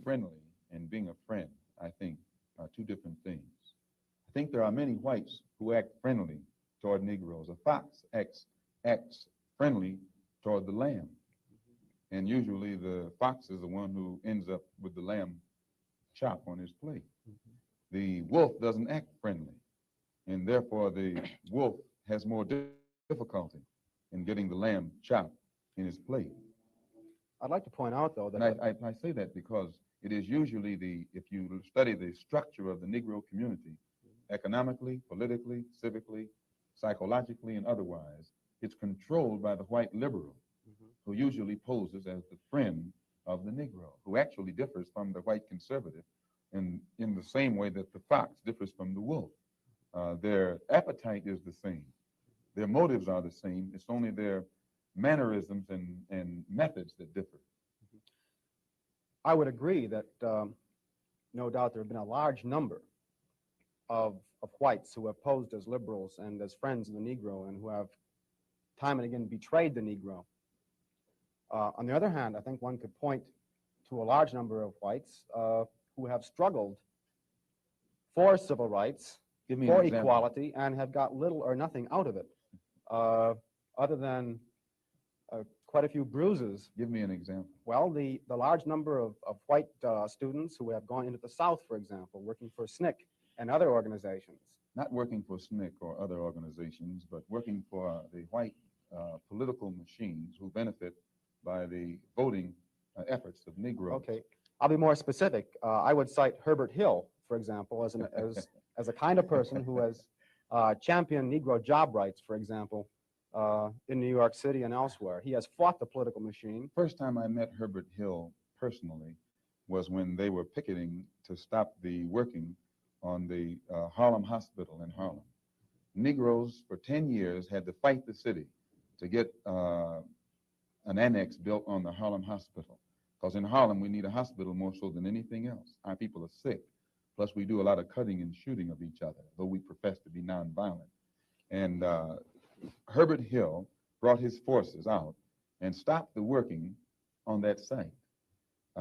friendly and being a friend, I think, are two different things. I think there are many whites who act friendly toward Negroes. A fox acts friendly toward the lamb. And usually the fox is the one who ends up with the lamb chop on his plate. The wolf doesn't act friendly, and therefore the wolf has more difficulty in getting the lamb chopped in his plate. I'd like to point out, though, that And I say that because it is usually if you study the structure of the Negro community, economically, politically, civically, psychologically, and otherwise, it's controlled by the white liberal, who usually poses as the friend of the Negro, who actually differs from the white conservative in the same way that the fox differs from the wolf. Their appetite is the same. Their motives are the same. It's only their mannerisms and methods that differ. I would agree that no doubt there have been a large number of whites who have posed as liberals and as friends of the Negro and who have time and again betrayed the Negro. On the other hand, I think one could point to a large number of whites who have struggled for civil rights, for equality, and have got little or nothing out of it, other than quite a few bruises. Give me an example. Well, the large number of white students who have gone into the South, for example, working for SNCC and other organizations. Not working for SNCC or other organizations, but working for the white political machines who benefit by the voting efforts of Negroes. Okay, I'll be more specific. I would cite Herbert Hill, for example, as a kind of person who has championed Negro job rights, for example, in New York City and elsewhere. He has fought the political machine. First time I met Herbert Hill personally was when they were picketing to stop the working on the Harlem Hospital in Harlem. Negroes for 10 years had to fight the city to get an annex built on the Harlem Hospital. Because in Harlem, we need a hospital more so than anything else. Our people are sick. Plus, we do a lot of cutting and shooting of each other, though we profess to be nonviolent. And Herbert Hill brought his forces out and stopped the working on that site.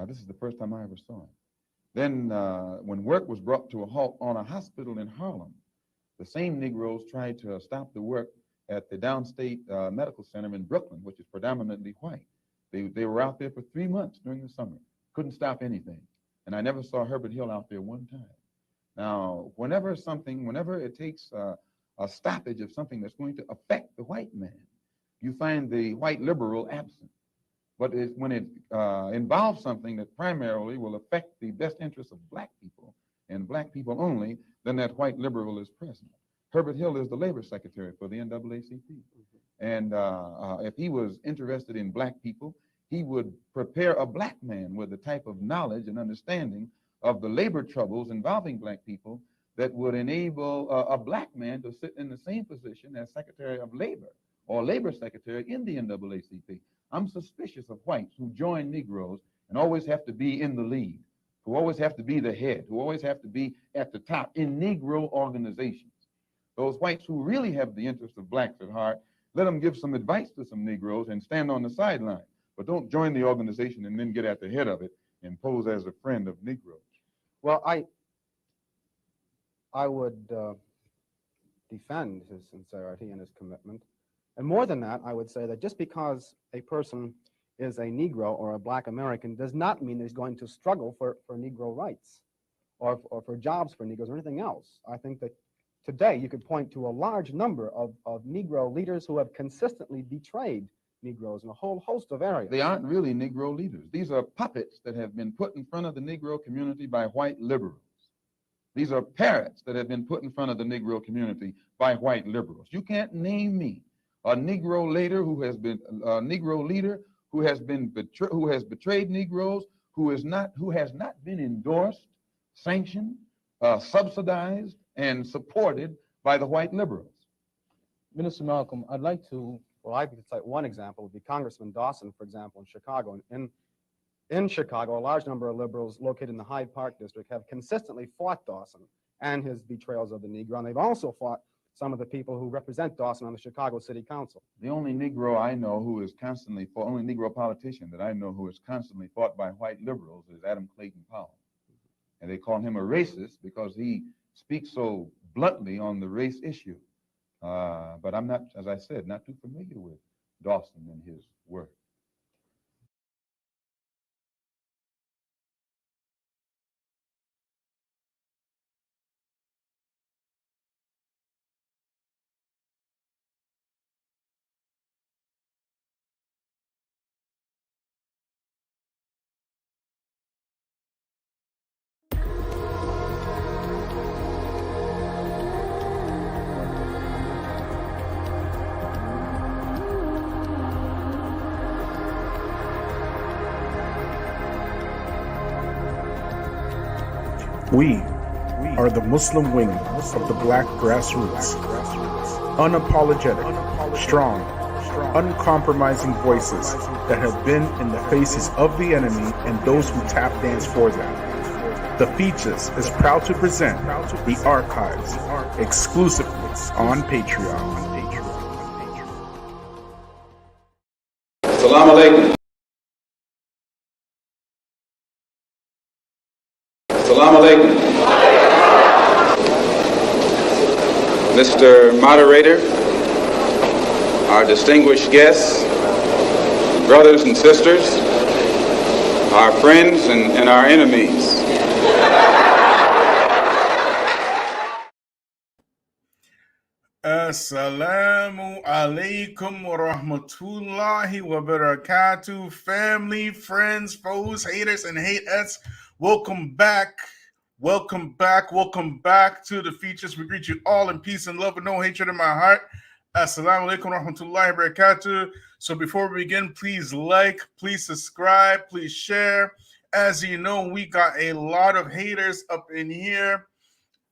This is the first time I ever saw it. Then when work was brought to a halt on a hospital in Harlem, the same Negroes tried to stop the work at the Downstate Medical Center in Brooklyn, which is predominantly white. They were out there for 3 months during the summer, couldn't stop anything. And I never saw Herbert Hill out there one time. Now, whenever it takes a stoppage of something that's going to affect the white man, you find the white liberal absent. But when it involves something that primarily will affect the best interests of black people and black people only, then that white liberal is present. Herbert Hill is the labor secretary for the NAACP. And if he was interested in black people, he would prepare a black man with the type of knowledge and understanding of the labor troubles involving black people that would enable a black man to sit in the same position as Secretary of Labor or Labor Secretary in the NAACP. I'm suspicious of whites who join Negroes and always have to be in the lead, who always have to be the head, who always have to be at the top in Negro organizations. Those whites who really have the interest of blacks at heart, let them give some advice to some Negroes and stand on the sideline. But don't join the organization and then get at the head of it and pose as a friend of Negroes. Well, I would defend his sincerity and his commitment. And more than that, I would say that just because a person is a Negro or a black American does not mean he's going to struggle for Negro rights or for jobs for Negroes or anything else. I think that today you could point to a large number of Negro leaders who have consistently betrayed Negroes in a whole host of areas. They aren't really Negro leaders. These are puppets that have been put in front of the Negro community by white liberals. These are parrots that have been put in front of the Negro community by white liberals. You can't name me a Negro leader who has been betrayed Negroes, who has not been endorsed, sanctioned, subsidized, and supported by the white liberals. Minister Malcolm, I'd like to. Well, I could cite one example would be Congressman Dawson, for example, in Chicago. In Chicago, a large number of liberals located in the Hyde Park district have consistently fought Dawson and his betrayals of the Negro, and they've also fought some of the people who represent Dawson on the Chicago City Council. The only Negro I know who is constantly fought, only Negro politician that I know who is constantly fought by white liberals is Adam Clayton Powell. And they call him a racist because he speaks so bluntly on the race issue. But I'm not, as I said, not too familiar with Dawson and his work. We are the Muslim wing of the black grassroots. Unapologetic, strong, uncompromising voices that have been in the faces of the enemy and those who tap dance for them. The Feachaz is proud to present the archives exclusively on Patreon. Salaam Alaikum. Salaam Alaikum. Mr. Moderator, our distinguished guests, brothers and sisters, our friends and our enemies. Assalamu alaikum wa rahmatullahi wa barakatuh. Family, friends, foes, haters, and hatettes. Welcome back. Welcome back. Welcome back to the Feachaz. We greet you all in peace and love and no hatred in my heart. Assalamu alaikum wa rahmatullahi wa barakatuh. So before we begin, please like, please subscribe, please share. As you know, we got a lot of haters up in here.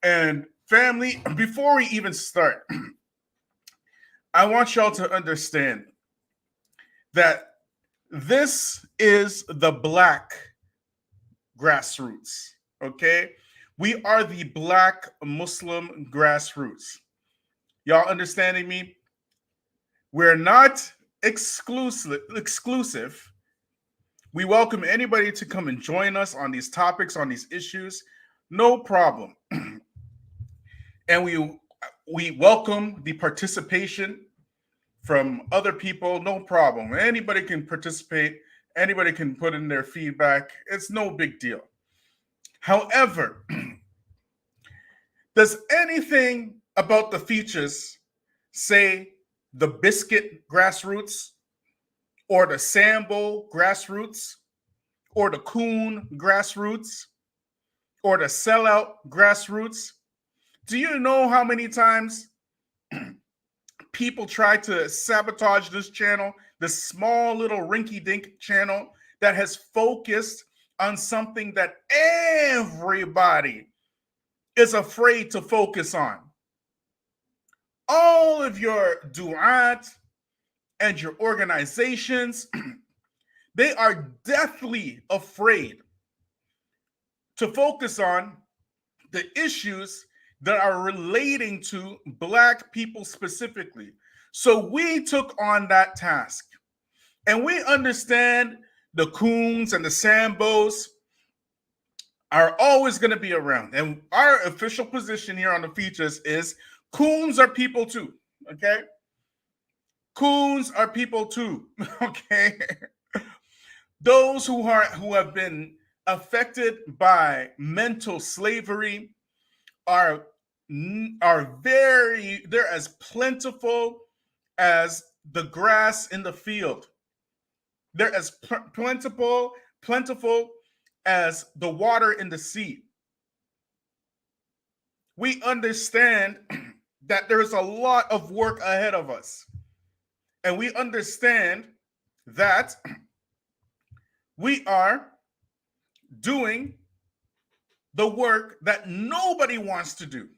And family, before we even start, I want y'all to understand that this is the black grassroots, okay? We are the black Muslim grassroots. Y'all understanding me? We're not exclusive. We welcome anybody to come and join us on these topics, on these issues. No problem. And we welcome the participation from other people, no problem. Anybody can participate. Anybody can put in their feedback. It's no big deal. However, does anything about the Feachaz say the biscuit grassroots or the Sambo grassroots or the coon grassroots or the sellout grassroots? Do you know how many times people try to sabotage this channel, this small little rinky-dink channel that has focused on something that everybody is afraid to focus on? All of your du'at and your organizations, they are deathly afraid to focus on the issues that are relating to black people specifically. So we took on that task. And we understand the coons and the Sambos are always going to be around. And our official position here on the Feachaz is coons are people too, okay? Coons are people too, okay? Those who have been affected by mental slavery, are they're as plentiful as the grass in the field. They're as plentiful as the water in the sea. We understand that there is a lot of work ahead of us. And we understand that we are doing the work that nobody wants to do.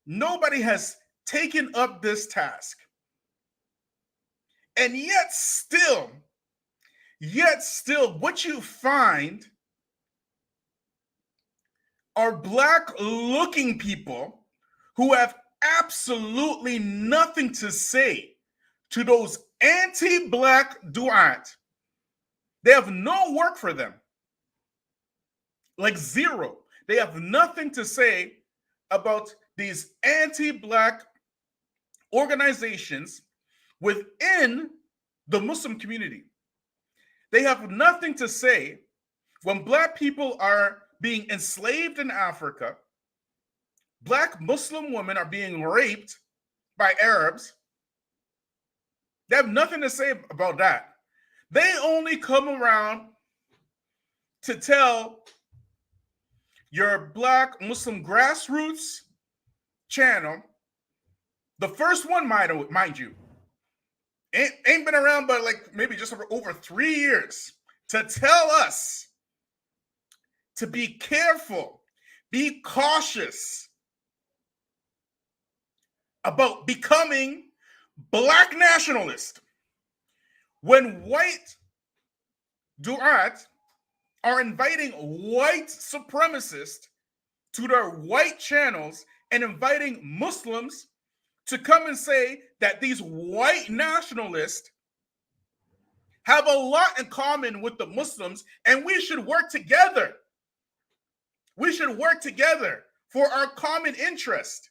Nobody has taken up this task. And yet still, what you find are black-looking people who have absolutely nothing to say to those anti-black du'at. They have no work for them. Like zero. They have nothing to say about these anti-black organizations within the Muslim community. They have nothing to say when black people are being enslaved in Africa. Black Muslim women are being raped by Arabs. They have nothing to say about that. They only come around to tell your Black Muslim grassroots channel, the first one, mind you, ain't been around but like maybe just over 3 years, to tell us to be careful, be cautious about becoming black nationalist. When white du'at are inviting white supremacists to their white channels and inviting Muslims to come and say that these white nationalists have a lot in common with the Muslims and we should work together. We should work together for our common interest.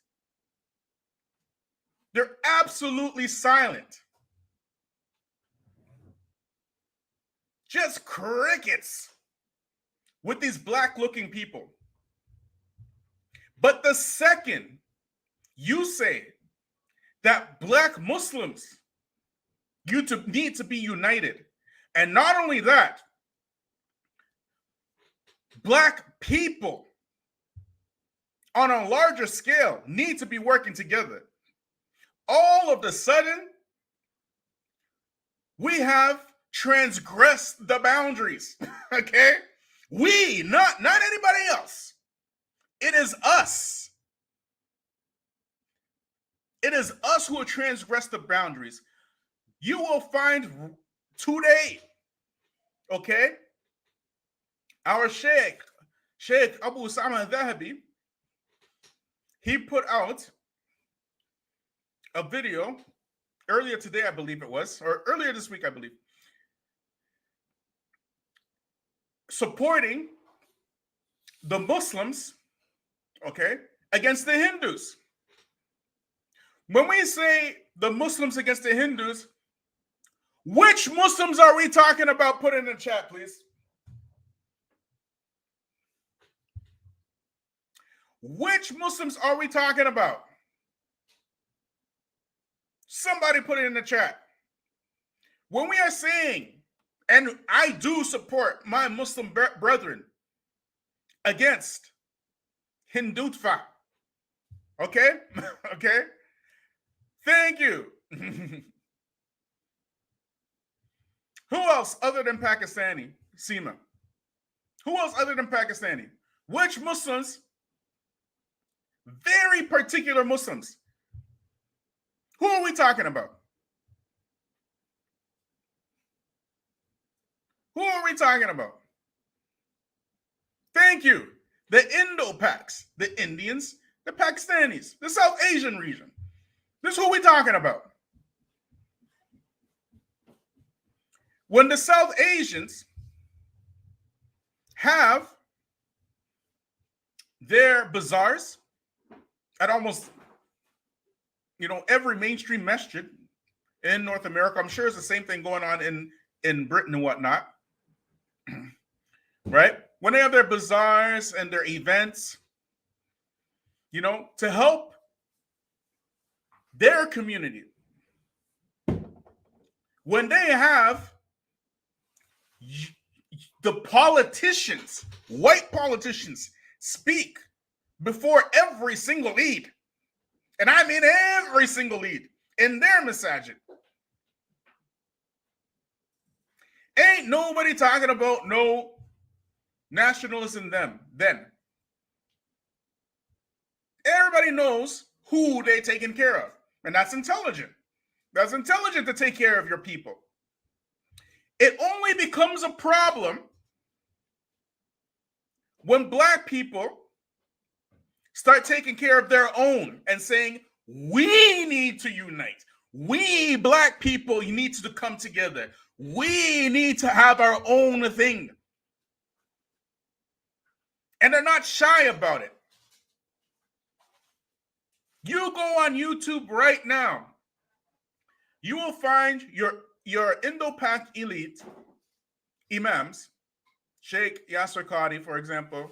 They're absolutely silent. Just crickets with these black-looking people. But the second you say that black Muslims need to be united, and not only that, black people on a larger scale need to be working together, all of a sudden, we have transgressed the boundaries, okay? We, not anybody else. It is us. It is us who have transgressed the boundaries. You will find today, okay, our Sheikh Abu Usama al-Dhahabi, he put out a video earlier today, I believe it was, or earlier this week, I believe, supporting the Muslims, okay, against the Hindus. When we say the Muslims against the Hindus, which Muslims are we talking about? Put it in the chat, please. Which Muslims are we talking about? Somebody put it in the chat. When we are saying, and I do support my Muslim brethren against Hindutva, okay? Okay? Thank you. Who else other than Pakistani? Seema. Who else other than Pakistani? Which Muslims? Very particular Muslims. Who are we talking about? Who are we talking about? Thank you. The Indo-Paks, the Indians, the Pakistanis, the South Asian region. This is who we're talking about. When the South Asians have their bazaars at almost, every mainstream masjid in North America, I'm sure it's the same thing going on in Britain and whatnot, right? When they have their bazaars and their events, to help their community, when they have the politicians, white politicians, speak before every single Eid, and I mean every single Eid, in their masajid, ain't nobody talking about no nationalism then. Everybody knows who they taking care of, and that's intelligent. That's intelligent to take care of your people. It only becomes a problem when black people start taking care of their own and saying, We need to unite. We black people need to come together. We need to have our own thing. And they're not shy about it. You go on YouTube right now, you will find your Indo-Pak elite imams, Sheikh Yasser Qadi, for example,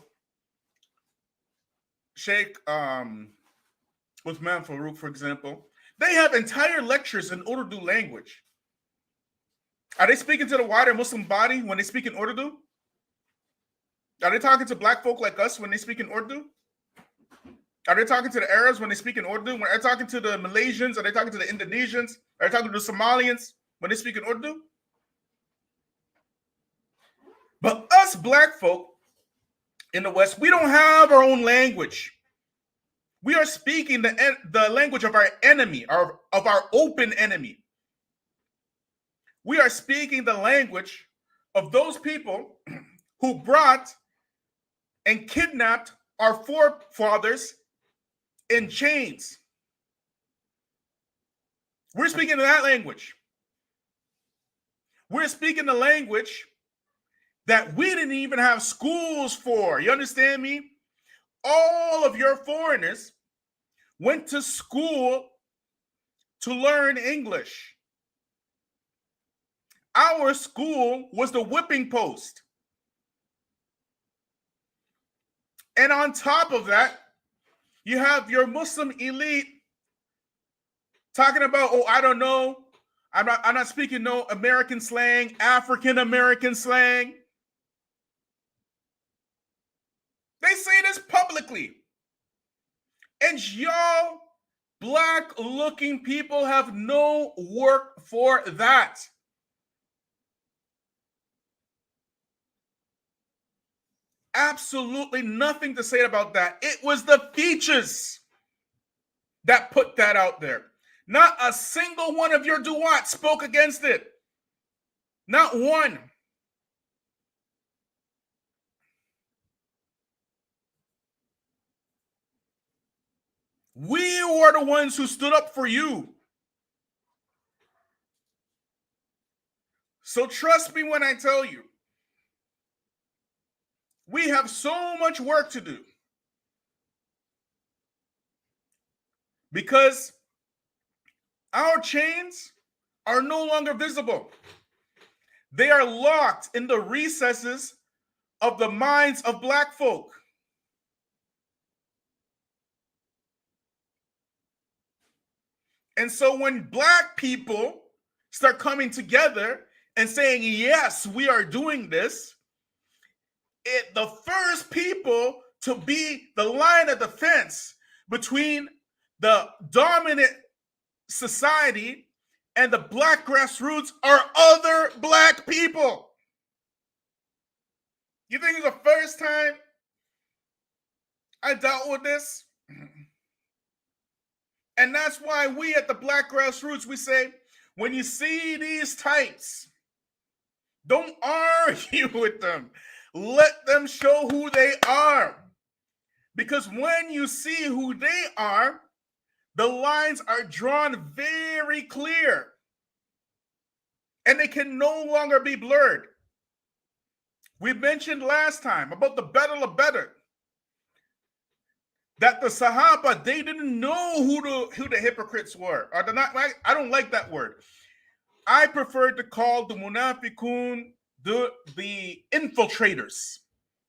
Sheikh Uthman Farouk, for example. They have entire lectures in Urdu language. Are they speaking to the wider Muslim body when they speak in Urdu? Are they talking to black folk like us when they speak in Urdu? Are they talking to the Arabs when they speak in Urdu? Are they talking to the Malaysians? Are they talking to the Indonesians? Are they talking to the Somalians when they speak in Urdu? But us black folk in the West, we don't have our own language. We are speaking the language of our enemy, of our open enemy. We are speaking the language of those people who brought and kidnapped our forefathers in chains. We're speaking that language. We're speaking the language that we didn't even have schools for. You understand me? All of your foreigners went to school to learn English. Our school was the whipping post. And on top of that, you have your Muslim elite talking about, oh, I don't know, I'm not speaking no American slang, African American slang. They say this publicly. And y'all black looking people have no work for that. Absolutely nothing to say about that. It was the Feachaz that put that out there. Not a single one of your duat spoke against it. Not one. We were the ones who stood up for you. So trust me when I tell you, we have so much work to do. Because our chains are no longer visible. They are locked in the recesses of the minds of black folk. And so when black people start coming together and saying, yes, we are doing this, the first people to be the line of defense between the dominant society and the black grassroots are other black people. You think it's the first time I dealt with this? And that's why we at the black grassroots, we say, when you see these types, don't argue with them. Let them show who they are. Because when you see who they are, the lines are drawn very clear. And they can no longer be blurred. We mentioned last time about the Battle of Badr, that the Sahaba, they didn't know who the hypocrites were. Or I don't like that word. I prefer to call the munafiqun the infiltrators.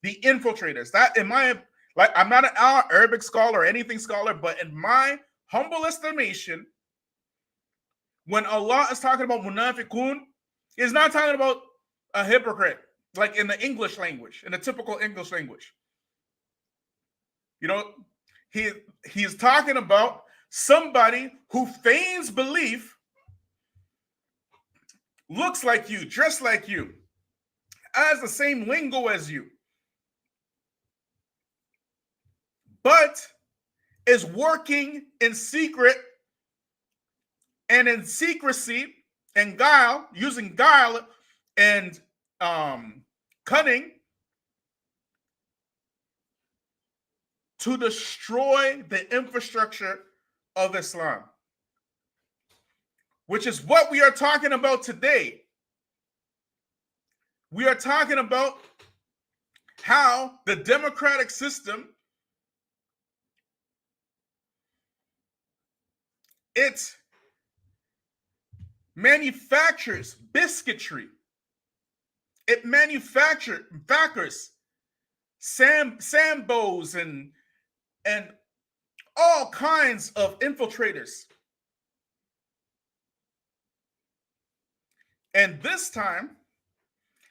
The infiltrators. That in my, like, I'm not an Arabic scholar or anything scholar, but in my humble estimation, when Allah is talking about munafiqun, he's not talking about a hypocrite, like in the English language, in the typical English language. You know, he's talking about somebody who feigns belief, looks like you, dressed like you, has the same lingo as you, but is working in secret and in secrecy and guile, using guile and cunning to destroy the infrastructure of Islam, which is what we are talking about today. We are talking about how the democratic system, it manufactures biscuitry. It manufactures Sambos and all kinds of infiltrators. And this time,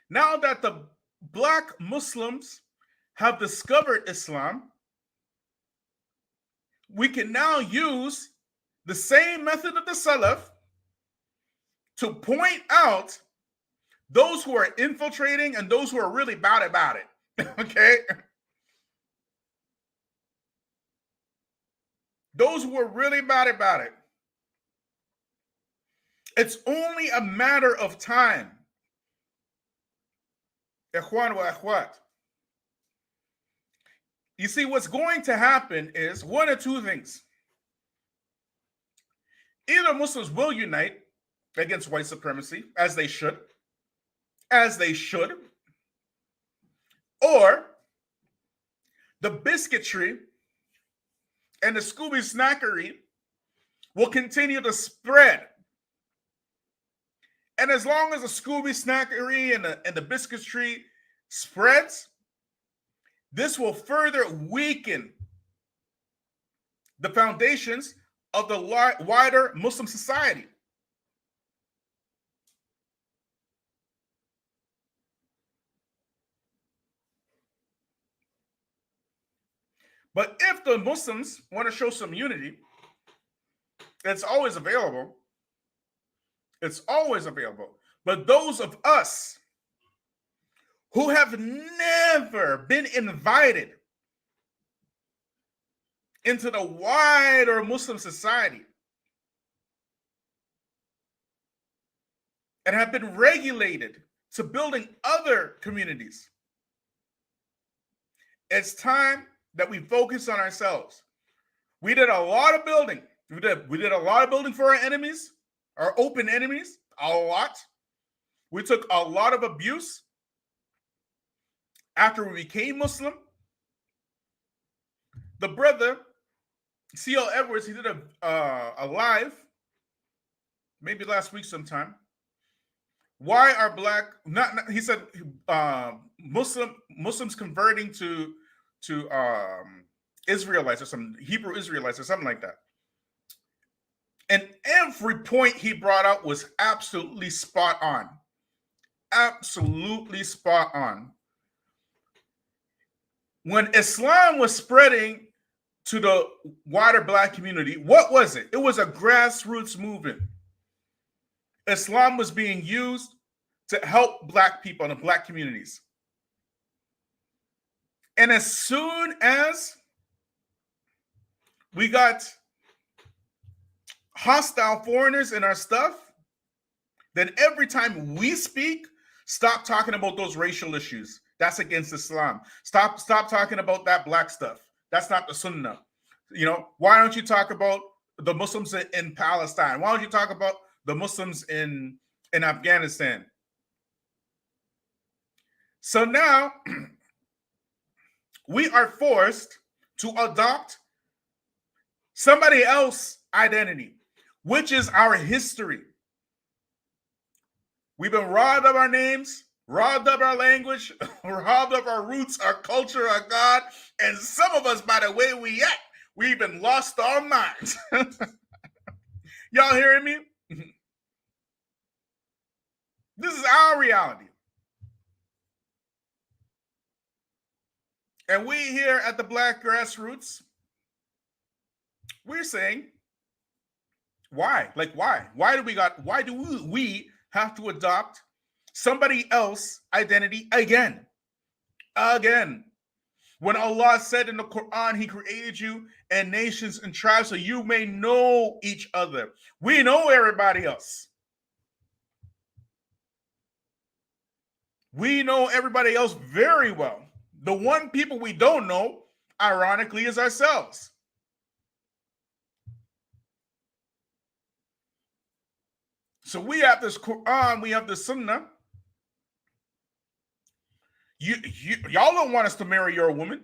now that the black Muslims have discovered Islam, we can now use the same method of the Salaf to point out those who are infiltrating and those who are really bad about it. Okay? Those who are really bad about it. It's only a matter of time. Ikhwan wa akhwat. You see, what's going to happen is one or two things. Either Muslims will unite against white supremacy, as they should, or the biscuitry and the Scooby snackery will continue to spread. And as long as the Scooby snackery and the biscuitry spreads, this will further weaken the foundations of the wider Muslim society. But if the Muslims want to show some unity, it's always available. It's always available. But those of us who have never been invited into the wider Muslim society and have been regulated to building other communities, it's time that we focus on ourselves. We did a lot of building. We did a lot of building for our enemies, our open enemies, a lot. We took a lot of abuse after we became Muslim. The brother, C.L. Edwards, he did a live, maybe last week sometime. Why are black, he said Muslims converting to Israelites or some Hebrew Israelites or something like that. And every point he brought out was absolutely spot on. Absolutely spot on. When Islam was spreading to the wider black community, what was it? It was a grassroots movement. Islam was being used to help black people in the black communities. And as soon as we got hostile foreigners in our stuff, then every time we speak, stop talking about those racial issues. That's against Islam. Stop talking about that black stuff. That's not the Sunnah. You know, why don't you talk about the Muslims in Palestine? Why don't you talk about the Muslims in Afghanistan? So now we are forced to adopt somebody else's identity, which is our history. We've been robbed of our names, robbed of our language, robbed of our roots, our culture, our God, and some of us, by the way we act, we even lost our minds. Y'all hearing me? This is our reality. And we here at the Black Grassroots, we're saying, why? Like, why? Why do we have to adopt somebody else's identity again? Again. When Allah said in the Quran, He created you and nations and tribes so you may know each other. We know everybody else. We know everybody else very well. The one people we don't know, ironically, is ourselves. So we have this Quran, we have the Sunnah. Y'all don't want us to marry your woman.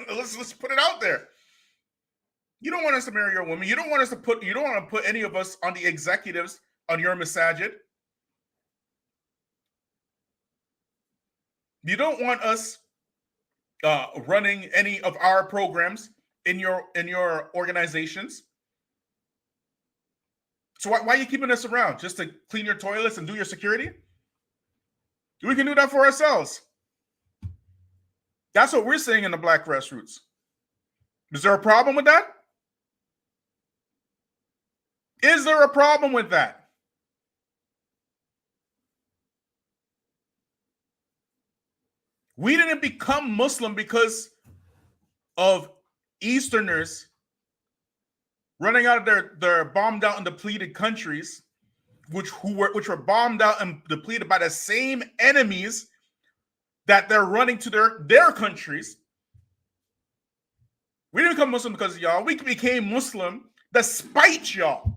let's put it out there. You don't want us to marry your woman. You don't want to put any of us on the executives on your masajid. You don't want us running any of our programs in your organizations. So why are you keeping us around? Just to clean your toilets and do your security? We can do that for ourselves. That's what we're saying in the Black Grassroots. Is there a problem with that? Is there a problem with that? We didn't become Muslim because of Easterners running out of their bombed out and depleted countries, which were bombed out and depleted by the same enemies that they're running to their countries. We didn't become Muslim because of y'all. We became Muslim despite y'all.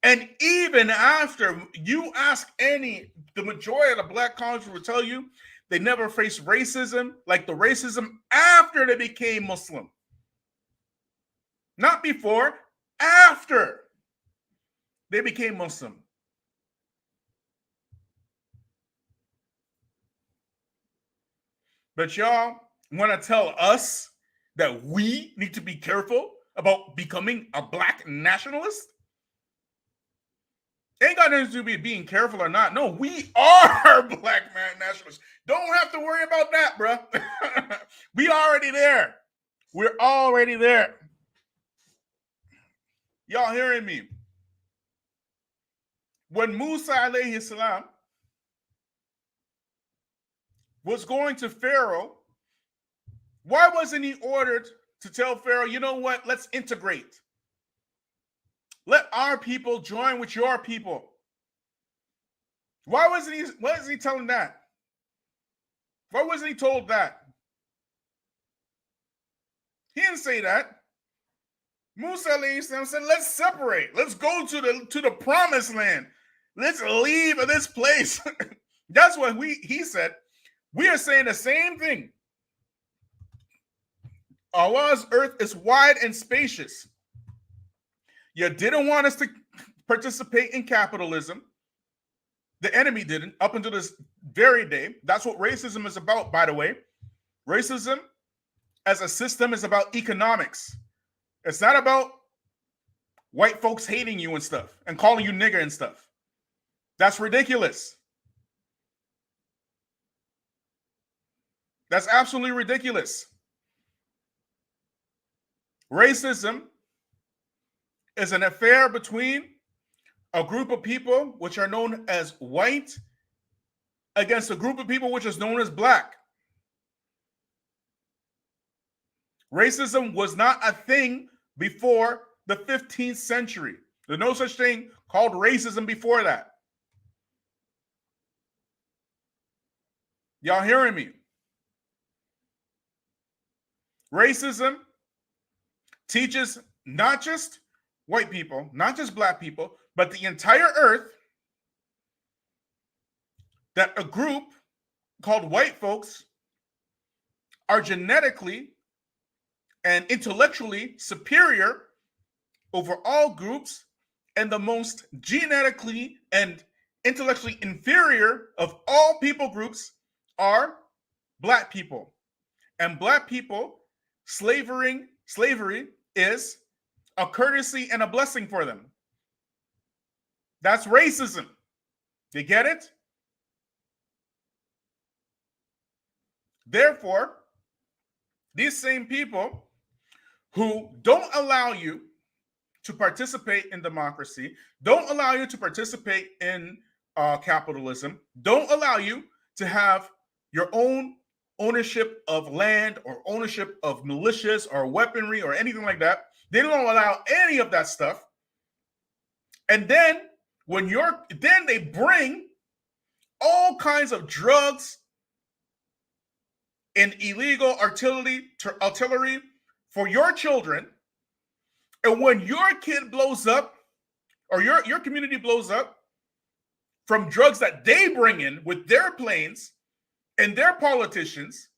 And even after, you ask the majority of the Black colleges will tell you they never faced racism like the racism after they became Muslim. Not before, after they became Muslim. But y'all want to tell us that we need to be careful about becoming a Black nationalist? Ain't got nothing to do with being careful or not. No, we are Black nationalists. Don't have to worry about that, bro. We already there. We're already there. Y'all hearing me? When Musa alayhi salam was going to Pharaoh, why wasn't he ordered to tell Pharaoh, you know what, let's integrate. Let our people join with your people. Why wasn't he telling that? Why wasn't he told that? He didn't say that. Musa alayhi salam said, let's separate. Let's go to the promised land. Let's leave this place. That's what he said. We are saying the same thing. Allah's earth is wide and spacious. You didn't want us to participate in capitalism. The enemy didn't, up until this very day. That's what racism is about, by the way. Racism as a system is about economics. It's not about white folks hating you and stuff and calling you nigger and stuff. That's ridiculous. That's absolutely ridiculous. Racism is an affair between a group of people which are known as white against a group of people which is known as black. Racism was not a thing before the 15th century. There's no such thing called racism before that. Y'all hearing me? Racism teaches not just white people, not just black people, but the entire earth that a group called white folks are genetically and intellectually superior over all groups, and the most genetically and intellectually inferior of all people groups are black people. And black people, slavery is a courtesy and a blessing for them. That's racism. You get it? Therefore, these same people who don't allow you to participate in democracy, don't allow you to participate in capitalism, don't allow you to have your own ownership of land or ownership of militias or weaponry or anything like that. They don't allow any of that stuff. And then then they bring all kinds of drugs and illegal artillery for your children. And when your kid blows up or your community blows up, from drugs that they bring in with their planes and their politicians,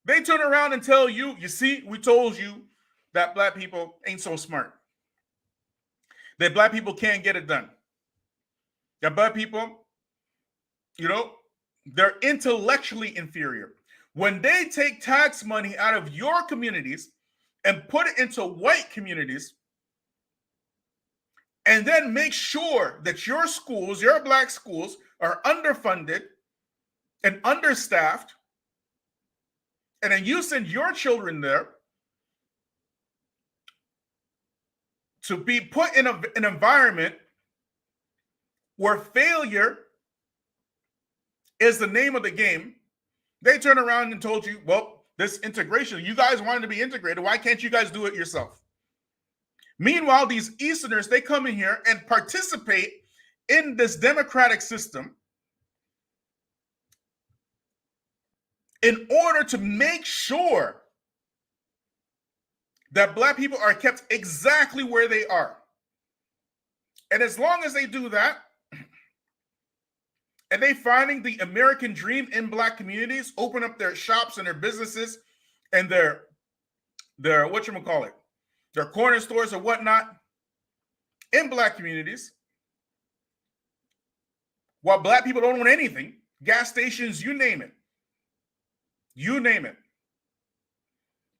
they turn around and tell you, you see, we told you that black people ain't so smart. That black people can't get it done. That black people, you know, they're intellectually inferior. When they take tax money out of your communities and put it into white communities, and then make sure that your schools, your black schools, are underfunded and understaffed, and then you send your children there to be put in an environment where failure is the name of the game, they turn around and told you, well, this integration, you guys wanted to be integrated. Why can't you guys do it yourself? Meanwhile, these Easterners, they come in here and participate in this democratic system in order to make sure that black people are kept exactly where they are. And as long as they do that, and they finding the American dream in black communities, open up their shops and their businesses and their whatchamacallit, their corner stores or whatnot in black communities, while black people don't own anything, gas stations, you name it. You name it.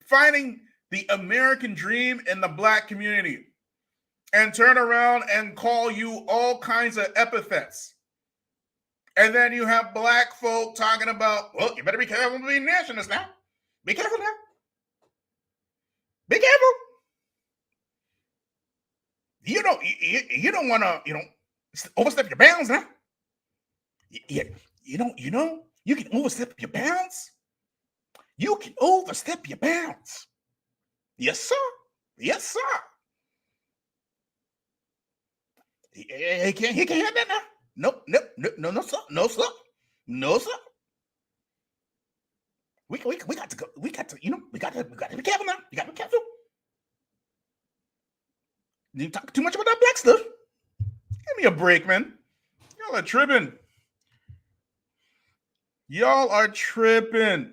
Finding the American dream in the black community and turn around and call you all kinds of epithets. And then you have black folk talking about, well, you better be careful being nationalists now. Be careful now. Be careful. You don't want to, overstep your bounds now. You can overstep your bounds. You can overstep your bounds. Yes, sir. Yes, sir. He can't have that now. No, sir. No, sir. No, sir. We got to go. We got to be careful now. You got to be careful. You talk too much about that black stuff. Give me a break, man. Y'all are tripping. Y'all are tripping.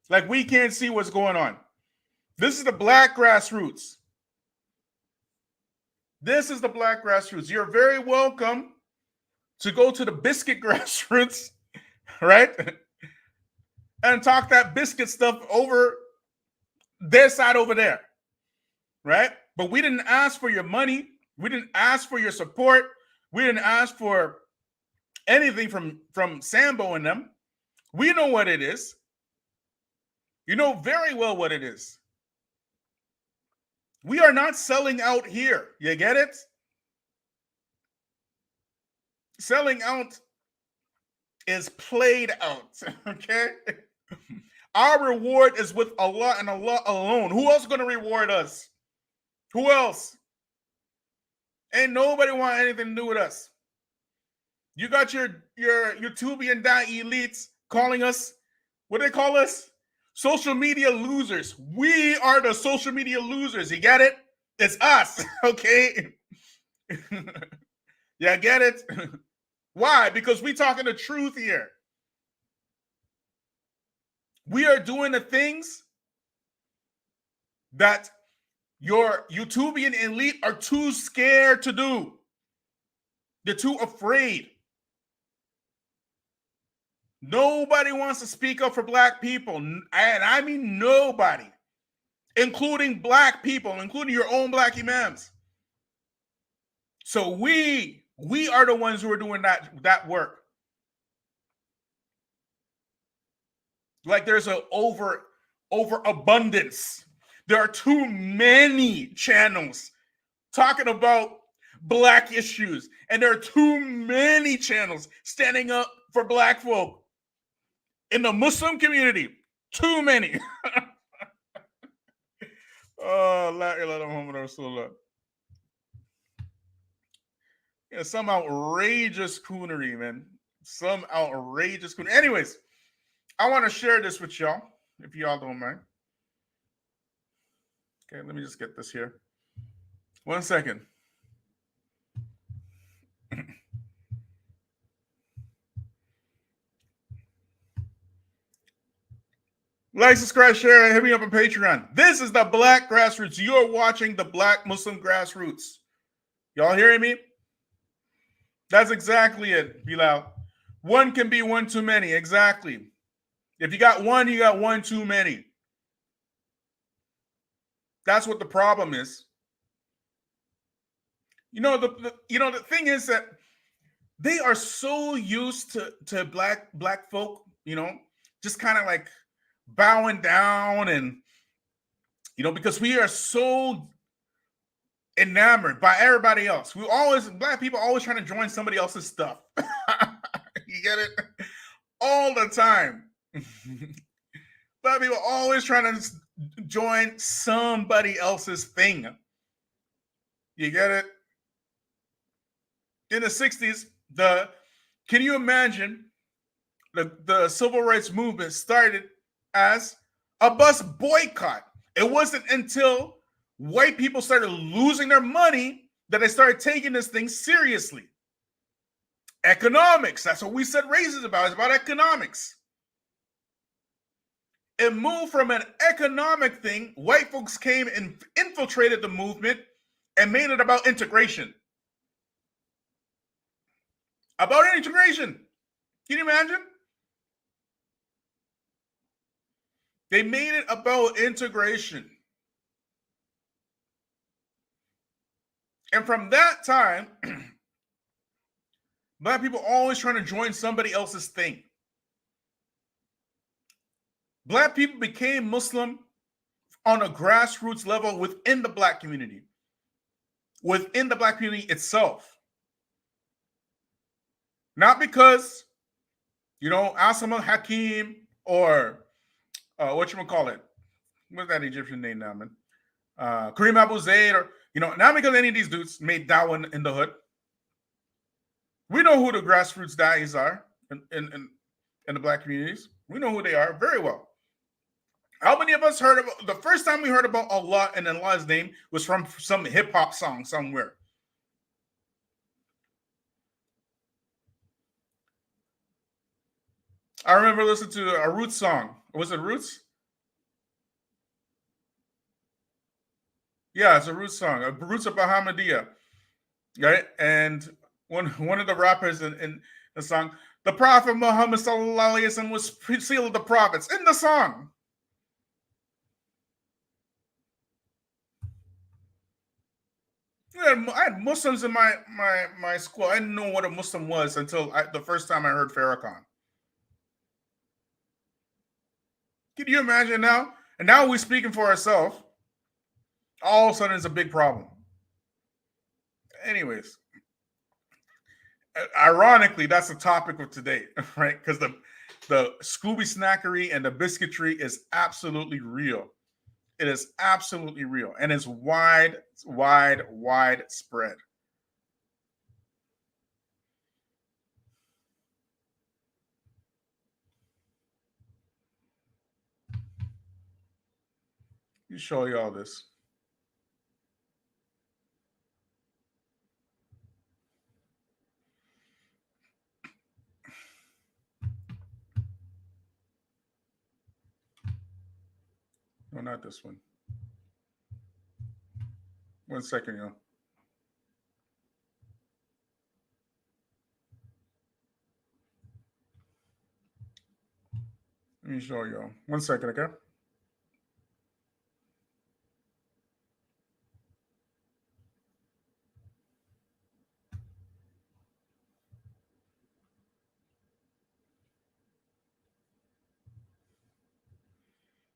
Like we can't see what's going on. This is the black grassroots. This is the black grassroots. You're very welcome to go to the biscuit grassroots, right? And talk that biscuit stuff over their side over there, right? But we didn't ask for your money. We didn't ask for your support. We didn't ask for anything from Sambo and them. We know what it is. You know very well what it is. We are not selling out here. You get it? Selling out is played out, okay? Our reward is with Allah and Allah alone. Who else is going to reward us? Who else? Ain't nobody want anything to do with us. You got your Tubi and Dai elites calling us, what do they call us? Social media losers. We are the social media losers. You get it? It's us, okay? Yeah, get it? Why? Because we talking the truth here. We are doing the things that your YouTubian elite are too scared to do. They're too afraid. Nobody wants to speak up for black people, and I mean nobody, including black people, including your own black imams. So we are the ones who are doing that work. Like there's an overabundance. There are too many channels talking about black issues, and there are too many channels standing up for black folk. In the Muslim community, too many. Oh, la ilaha Muhammad Rasulullah. Yeah, some outrageous coonery, man. Some outrageous coonery. Anyways, I want to share this with y'all, if y'all don't mind. Okay, let me just get this here. 1 second. Like, subscribe, share, and hit me up on Patreon. This is the Black Grassroots. You're watching the Black Muslim Grassroots. Y'all hearing me? That's exactly it, Bilal. One can be one too many. Exactly. If you got one too many. That's what the problem is. The thing is that they are so used to black folk, just kind of like bowing down, and because we are so enamored by everybody else. Black people always trying to join somebody else's stuff. You get it? All the time. Black people always trying to join somebody else's thing. You get it? In the 60s, can you imagine the civil rights movement started as a bus boycott? It wasn't until white people started losing their money that they started taking this thing seriously. Economics. That's what we said race is about. It's about economics. It moved from an economic thing. White folks came and infiltrated the movement and made it about integration. About integration. Can you imagine? They made it about integration. And from that time, Black people always trying to join somebody else's thing. Black people became Muslim on a grassroots level within the Black community. Within the Black community itself. Not because, Asama Hakim or whatchamacallit. What's that Egyptian name now, man? Kareem Abu Zaid, or, not because any of these dudes made dawah in the hood. We know who the grassroots da'is are in the Black communities. We know who they are very well. How many of us heard about, the first time we heard about Allah and Allah's name was from some hip-hop song somewhere? I remember listening to a Roots song. Was it Roots? Yeah, it's a Roots song. Roots of Bahamadia. Right? And one of the rappers in the song, the Prophet Muhammad sallallahu alaihi wasallam was seal of the prophets in the song. I had Muslims in my school. I didn't know what a Muslim was until the first time I heard Farrakhan. Can you imagine now? And now we're speaking for ourselves. All of a sudden, it's a big problem. Anyways, ironically, that's the topic of today, right? Because the Scooby snackery and the biscuitry is absolutely real. It is absolutely real, and it's widespread. Let me show you all this. No, not this one. 1 second, y'all. Let me show y'all. 1 second, okay?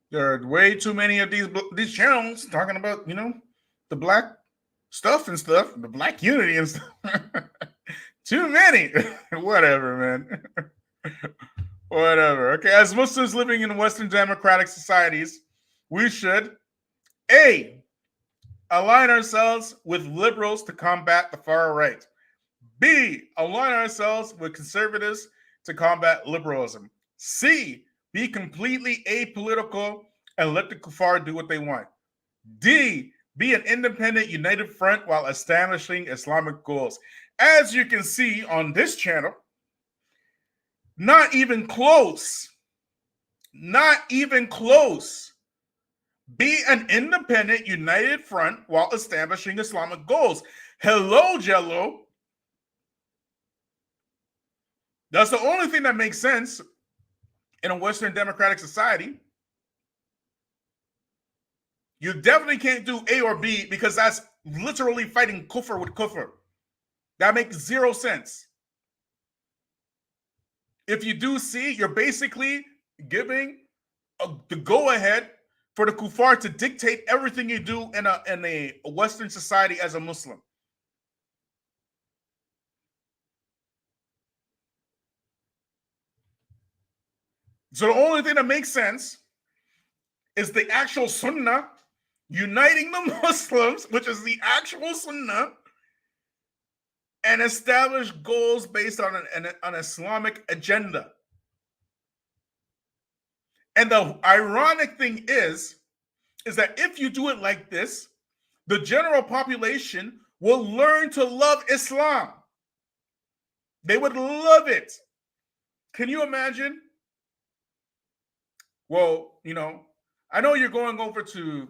There are way too many of these channels talking about, the Black stuff and stuff, the Black unity and stuff. Too many. Whatever, man. Whatever. Okay, as Muslims living in Western democratic societies, we should A, align ourselves with liberals to combat the far right. B, align ourselves with conservatives to combat liberalism. C, be completely apolitical and let the kuffar do what they want. D, be an independent, united front while establishing Islamic goals. As you can see on this channel, not even close. Not even close. Be an independent, united front while establishing Islamic goals. Hello, Jello. That's the only thing that makes sense in a Western democratic society. You definitely can't do A or B because that's literally fighting kufr with kufr. That makes zero sense. If you do C, you're basically giving the go-ahead for the kuffar to dictate everything you do in a Western society as a Muslim. So the only thing that makes sense is the actual sunnah uniting the Muslims, which is the actual sunnah, and establish goals based on an Islamic agenda. And the ironic thing is that if you do it like this, the general population will learn to love Islam. They would love it. Can you imagine? Well, you know, I know you're going over to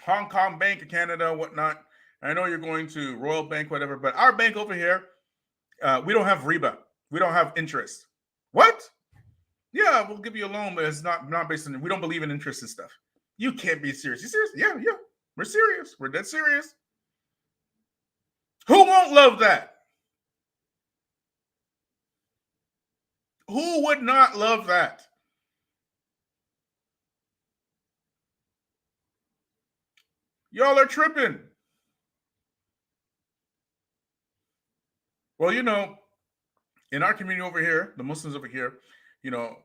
Hong Kong Bank of Canada, whatnot. I know you're going to Royal Bank, whatever, but our bank over here, we don't have riba. We don't have interest. What? Yeah, we'll give you a loan, but it's not based on, we don't believe in interest and stuff. You can't be serious. You serious? Yeah. We're serious. We're dead serious. Who won't love that? Who would not love that? Y'all are tripping. Well, you know, in our community over here, the Muslims over here, you know,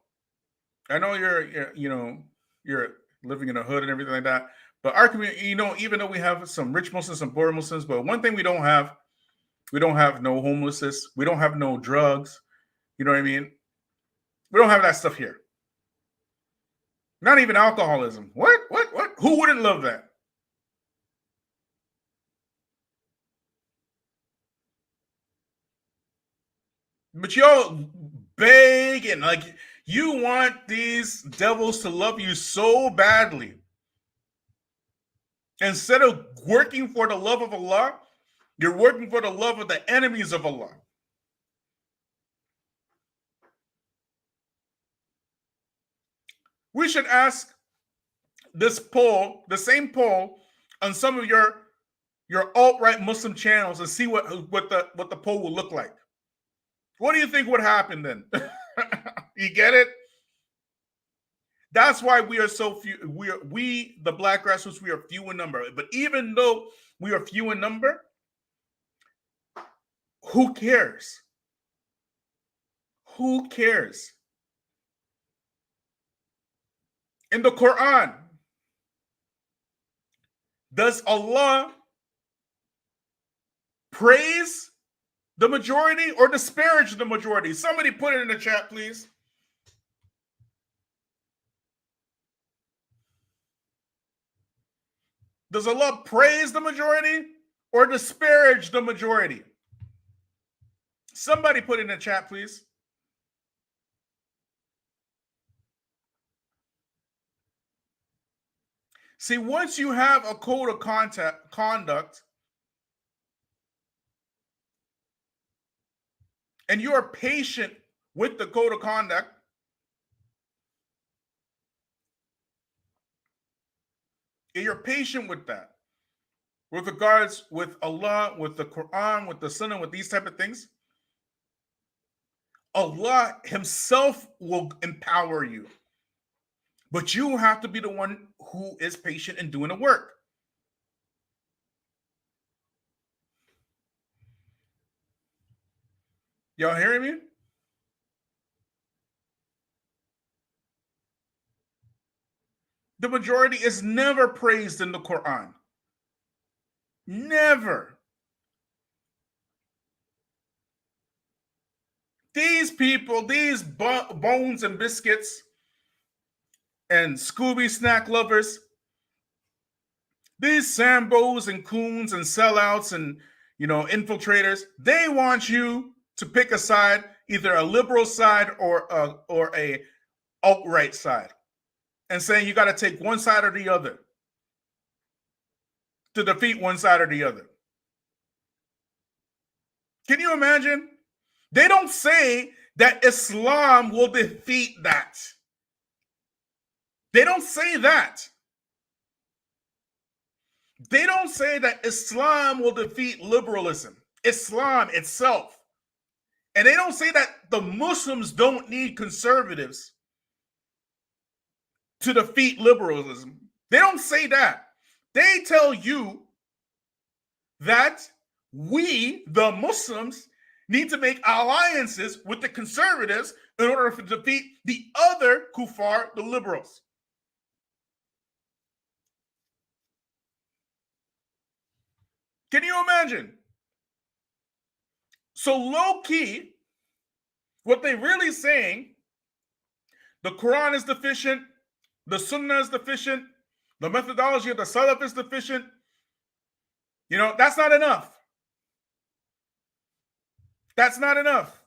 I know you're living in a hood and everything like that, but our community, you know, even though we have some rich Muslims, some poor Muslims, but one thing we don't have no homelessness, we don't have no drugs, you know what I mean? We don't have that stuff here. Not even alcoholism. What? Who wouldn't love that? But y'all begging, like, you want these devils to love you so badly. Instead of working for the love of Allah, you're working for the love of the enemies of Allah. We should ask this poll, the same poll, on some of your alt-right Muslim channels and see what the poll will look like. What do you think would happen then? You get it? That's why we are so few. We the Black grassroots, we are few in number. But even though we are few in number, who cares? Who cares? In the Quran, does Allah praise the majority or disparage the majority? Somebody put it in the chat, please. Does Allah praise the majority or disparage the majority? Somebody put it in the chat, please. See, once you have a code of conduct and you are patient with the code of conduct, and you're patient with that, with regards with Allah, with the Quran, with the Sunnah, with these type of things, Allah himself will empower you. But you have to be the one who is patient in doing the work. Y'all hearing me? The majority is never praised in the Quran. Never. These people, these bones and biscuits and Scooby snack lovers, these Sambos and coons and sellouts and, you know, infiltrators, they want you to pick a side, either a liberal side or a alt-right side and saying you got to take one side or the other to defeat one side or the other. Can you imagine? They don't say that Islam will defeat that. They don't say that. They don't say that Islam will defeat liberalism, Islam itself. And they don't say that the Muslims don't need conservatives to defeat liberalism. They don't say that. They tell you that we, the Muslims, need to make alliances with the conservatives in order to defeat the other kuffar, the liberals. Can you imagine? So low-key, what they're really saying, the Quran is deficient, the Sunnah is deficient, the methodology of the Salaf is deficient. You know, that's not enough. That's not enough.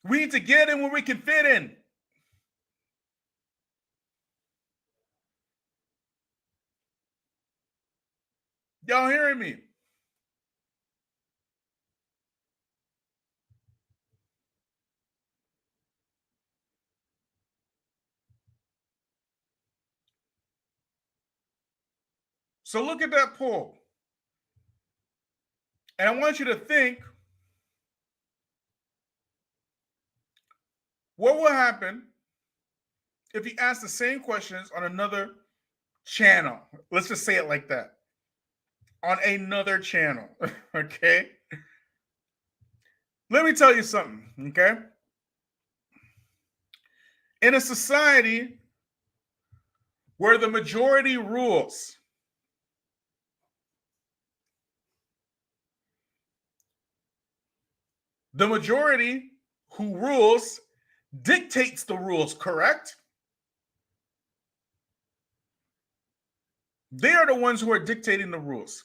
We need to get in where we can fit in. Y'all hearing me? So look at that poll. And I want you to think, what will happen if you ask the same questions on another channel? Let's just say it like that. On another channel, okay? Let me tell you something, okay? In a society where the majority rules, the majority who rules dictates the rules, correct? They are the ones who are dictating the rules.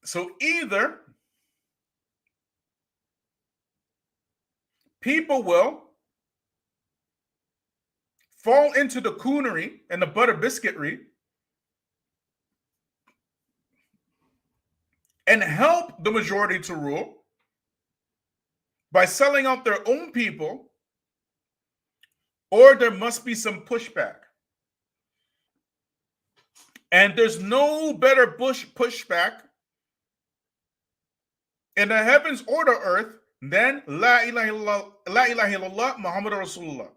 So either people will fall into the coonery and the butter biscuitry and help the majority to rule by selling out their own people, or there must be some pushback. And there's no better pushback in the heavens or the earth than La ilaha illallah Muhammad Rasulullah.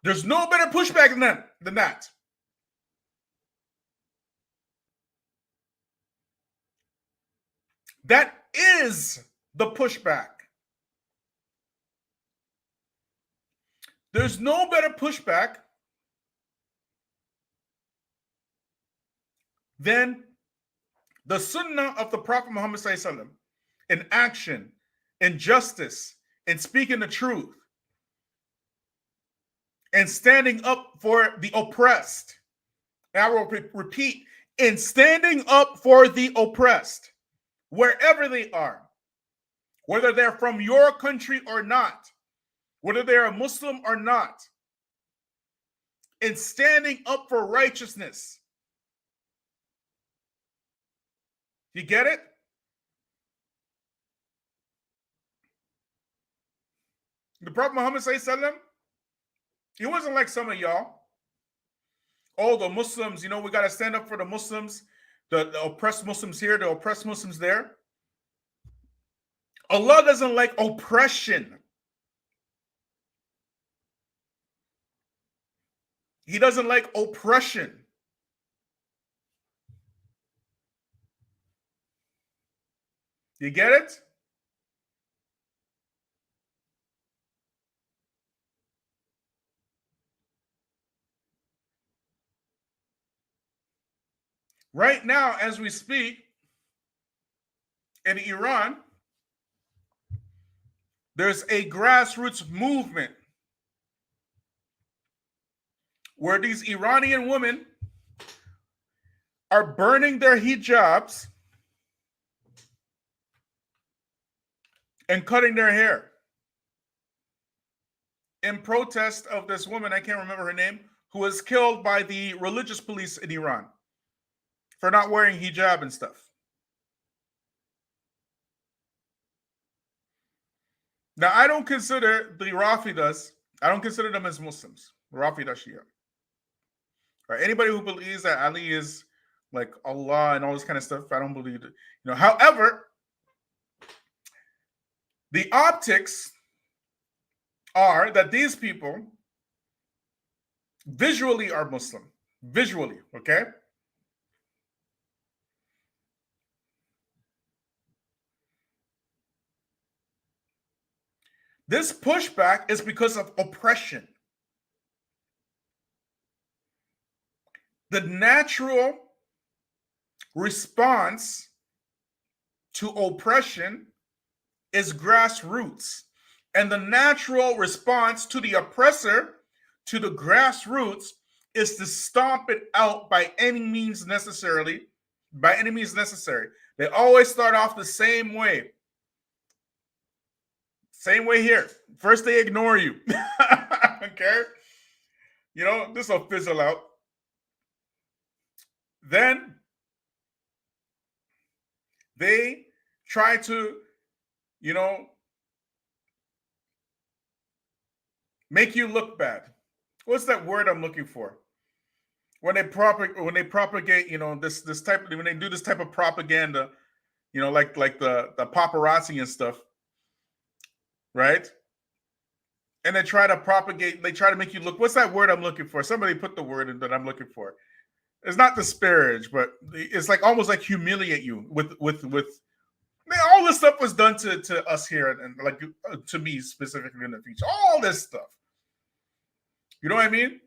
There's no better pushback than that. That is the pushback. There's no better pushback than the sunnah of the Prophet Muhammad ﷺ in action, in justice, in speaking the truth, and standing up for the oppressed. And I will repeat, in standing up for the oppressed, wherever they are, whether they're from your country or not, whether they're a Muslim or not, in standing up for righteousness. You get it? The Prophet Muhammad ﷺ, he wasn't like some of y'all. Oh, the Muslims, you know, we got to stand up for the Muslims, the oppressed Muslims here, the oppressed Muslims there. Allah doesn't like oppression. He doesn't like oppression. You get it? Right now, as we speak, in Iran, there's a grassroots movement where these Iranian women are burning their hijabs and cutting their hair in protest of this woman, I can't remember her name, who was killed by the religious police in Iran for not wearing hijab and stuff. Now, I don't consider the Rafidas, I don't consider them as Muslims, Rafida Shia. Right? Anybody who believes that Ali is like Allah and all this kind of stuff, I don't believe it. However, the optics are that these people visually are Muslim. Visually, okay? This pushback is because of oppression. The natural response to oppression is grassroots. And the natural response to the oppressor, to the grassroots, is to stomp it out by any means necessary. By any means necessary. They always start off the same way. Same way here. First, they ignore you. Okay? This will fizzle out. Then they try to, make you look bad. What's that word I'm looking for? When they propagate, this type, when they do this type of propaganda, like the paparazzi and stuff, right? And they try to propagate, they try to make you look. What's that word I'm looking for? Somebody put the word in that I'm looking for. It's not disparage, but it's like almost like humiliate you with all this stuff was done to us here and like to me specifically in the future. All this stuff. You know what I mean?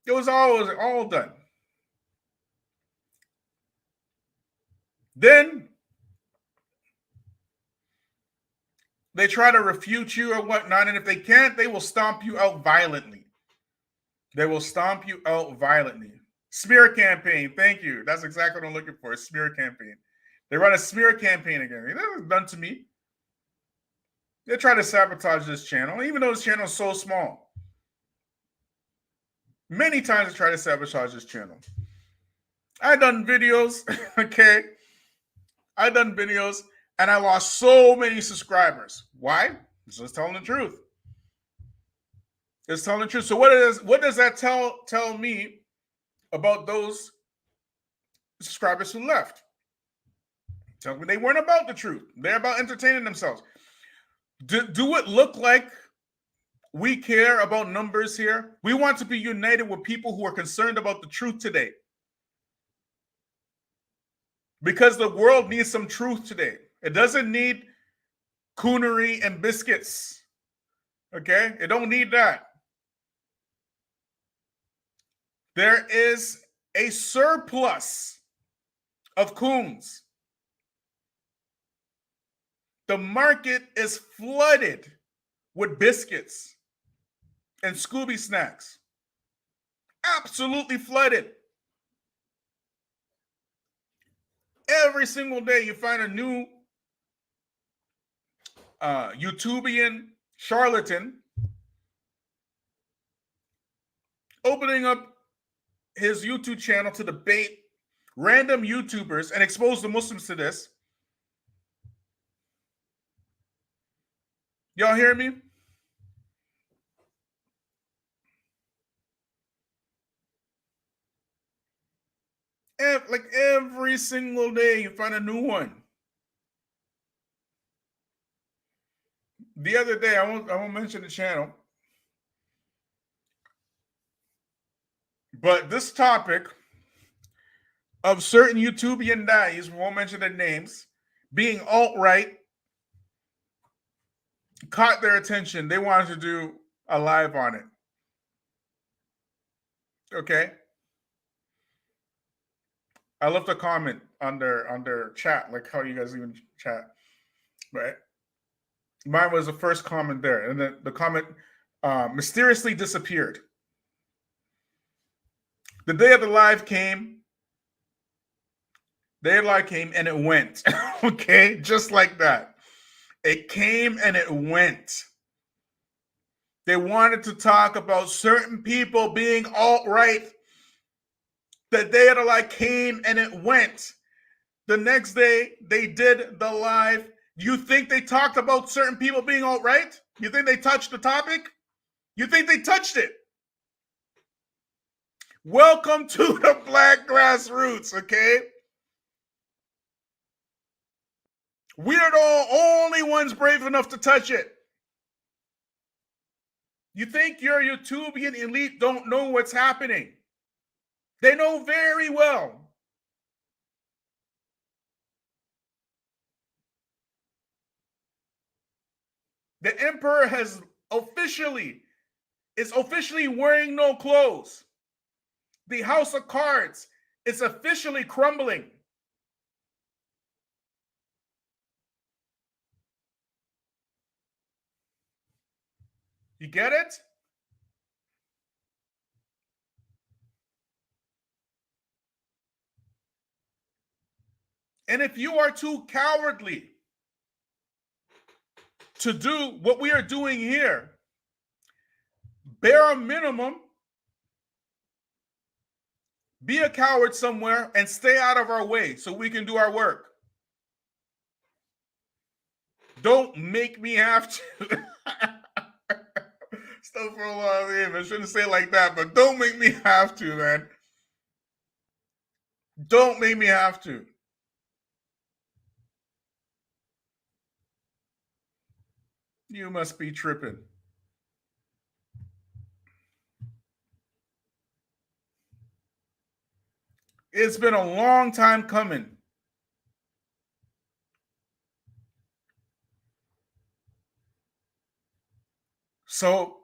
It was all done. Then they try to refute you or whatnot, and if they can't, they will stomp you out violently. They will stomp you out violently. Smear campaign. Thank you. That's exactly what I'm looking for. A smear campaign. They run a smear campaign again. That was done to me. They try to sabotage this channel, even though this channel is so small. Many times they try to sabotage this channel. I done videos, okay? I done videos, and I lost so many subscribers. Why? It's just telling the truth. It's telling the truth. So what does that tell me about those subscribers who left? Tell me they weren't about the truth. They're about entertaining themselves. Do it look like we care about numbers here? We want to be united with people who are concerned about the truth today. Because the world needs some truth today. It doesn't need coonery and biscuits. Okay? It don't need that. There is a surplus of coons. The market is flooded with biscuits and Scooby snacks. Absolutely flooded. Every single day you find a new YouTubian charlatan opening up his YouTube channel to debate random YouTubers and expose the Muslims to this. Y'all hear me? Like every single day you find a new one. The other day, I won't mention the channel, but this topic of certain YouTubian daddies, we won't mention their names, being alt-right, caught their attention. They wanted to do a live on it. Okay. I left a comment on their chat, like how you guys even chat, right? Mine was the first comment there, and then the comment mysteriously disappeared. The day of the live came. Day of the live came, and it went. Okay, just like that. It came and it went. They wanted to talk about certain people being alt-right. The day of the lie came and it went. The next day, they did the live. You think they talked about certain people being alt-right? You think they touched the topic? You think they touched it? Welcome to the Black Grassroots, okay? We're the only ones brave enough to touch it. You think your YouTubian elite don't know what's happening? They know very well. The emperor is officially wearing no clothes. The house of cards is officially crumbling. You get it? And if you are too cowardly to do what we are doing here, bare minimum, be a coward somewhere and stay out of our way so we can do our work. Don't make me have to. Stuff for a while, I shouldn't say it like that, but don't make me have to, man. Don't make me have to. You must be tripping. It's been a long time coming. So,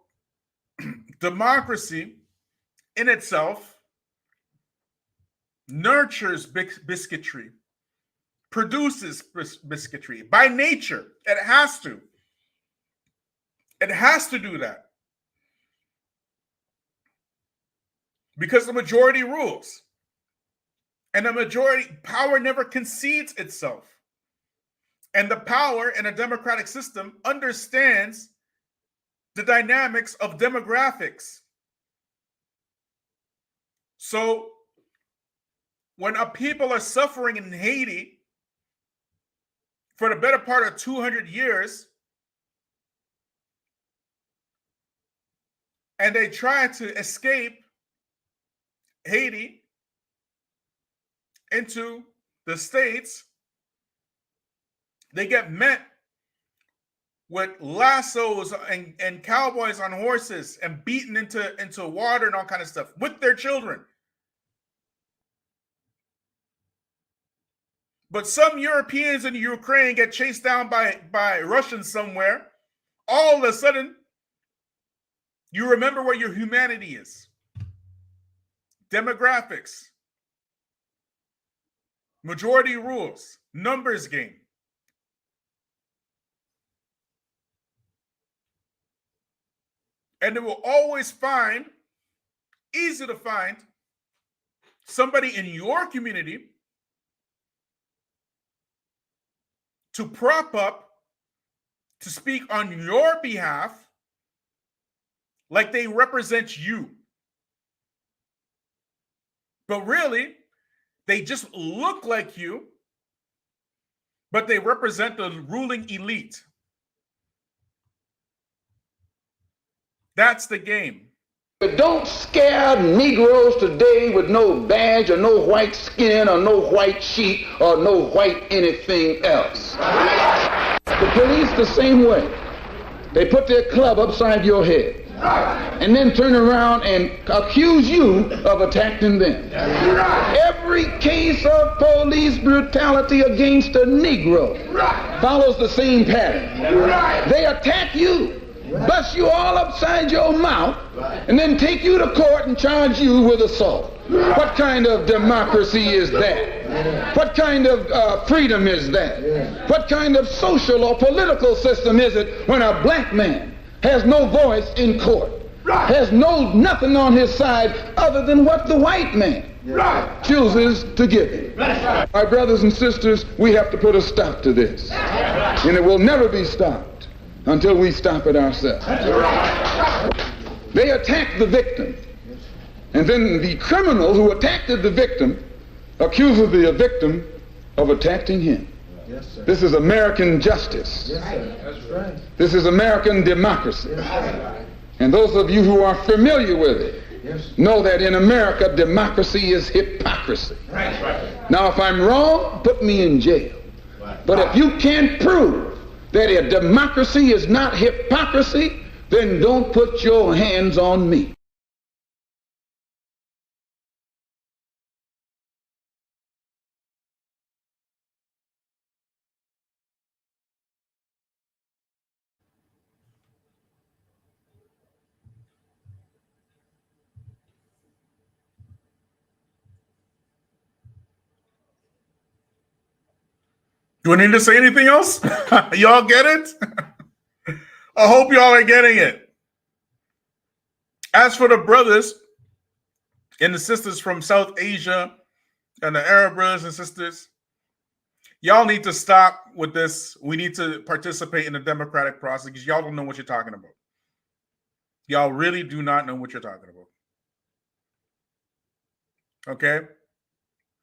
democracy in itself nurtures biscuitry, produces biscuitry. By nature, it has to. It has to do that. Because the majority rules. And the majority power never concedes itself. And the power in a democratic system understands the dynamics of demographics. So when a people are suffering in Haiti for the better part of 200 years, and they try to escape Haiti into the States, they get met with lassos and cowboys on horses and beaten into water and all kind of stuff with their children. But some Europeans in Ukraine get chased down by Russians somewhere. All of a sudden, you remember where your humanity is. Demographics. Majority rules. Numbers game. And it will always find, easy to find, somebody in your community to prop up, to speak on your behalf, like they represent you. But really, they just look like you, but they represent the ruling elite. That's the game. But don't scare Negroes today with no badge or no white skin or no white sheet or no white anything else. The police the same way. They put their club upside your head and then turn around and accuse you of attacking them. Every case of police brutality against a Negro follows the same pattern. They attack you, bust you all upside your mouth, and then take you to court and charge you with assault. What kind of democracy is that? What kind of freedom is that? What kind of social or political system is it when a black man has no voice in court, has nothing on his side other than what the white man chooses to give it. My brothers and sisters, we have to put a stop to this. And it will never be stopped until we stop it ourselves. They attack the victim. And then the criminal who attacked the victim accuses the victim of attacking him. This is American justice. This is American democracy. And those of you who are familiar with it know that in America, democracy is hypocrisy. Now, if I'm wrong, put me in jail. But if you can't prove that a democracy is not hypocrisy, then don't put your hands on me. Do I need to say anything else? Y'all get it? I hope y'all are getting it. As for the brothers and the sisters from South Asia and the Arab brothers and sisters, y'all need to stop with this. We need to participate in the democratic process because y'all don't know what you're talking about. Y'all really do not know what you're talking about. Okay?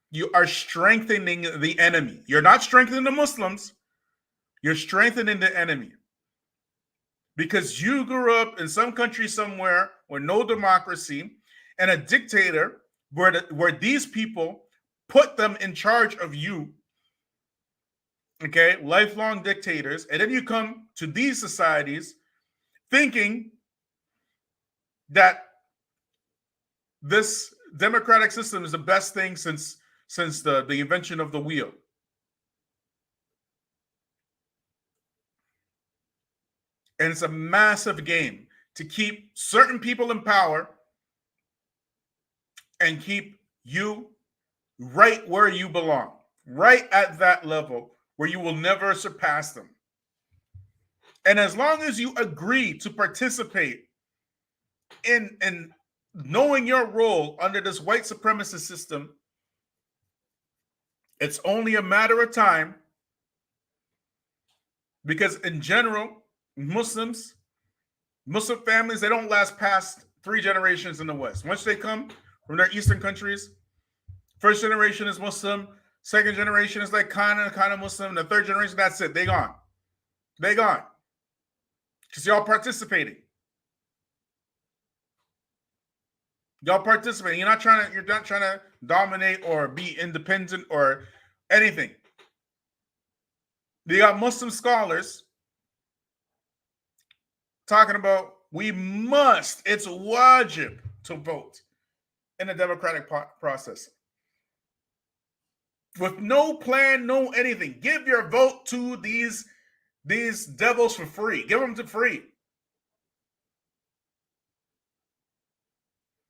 You are strengthening the enemy. You're not strengthening the Muslims. You're strengthening the enemy. Because you grew up in some country somewhere with no democracy and a dictator where these people put them in charge of you. Okay? Lifelong dictators. And then you come to these societies thinking that this democratic system is the best thing since the invention of the wheel. And it's a massive game to keep certain people in power and keep you right where you belong, right at that level where you will never surpass them. And as long as you agree to participate in knowing your role under this white supremacist system, it's only a matter of time, because in general, Muslim families, they don't last past 3 generations in the West. Once they come from their Eastern countries, first generation is Muslim, second generation is like kind of Muslim, the third generation, that's it. They gone. Because y'all participating. Y'all participating. You're not trying to dominate or be independent or anything. You got Muslim scholars talking about it's wajib to vote in the democratic process. With no plan, no anything. Give your vote to these devils for free. Give them to free.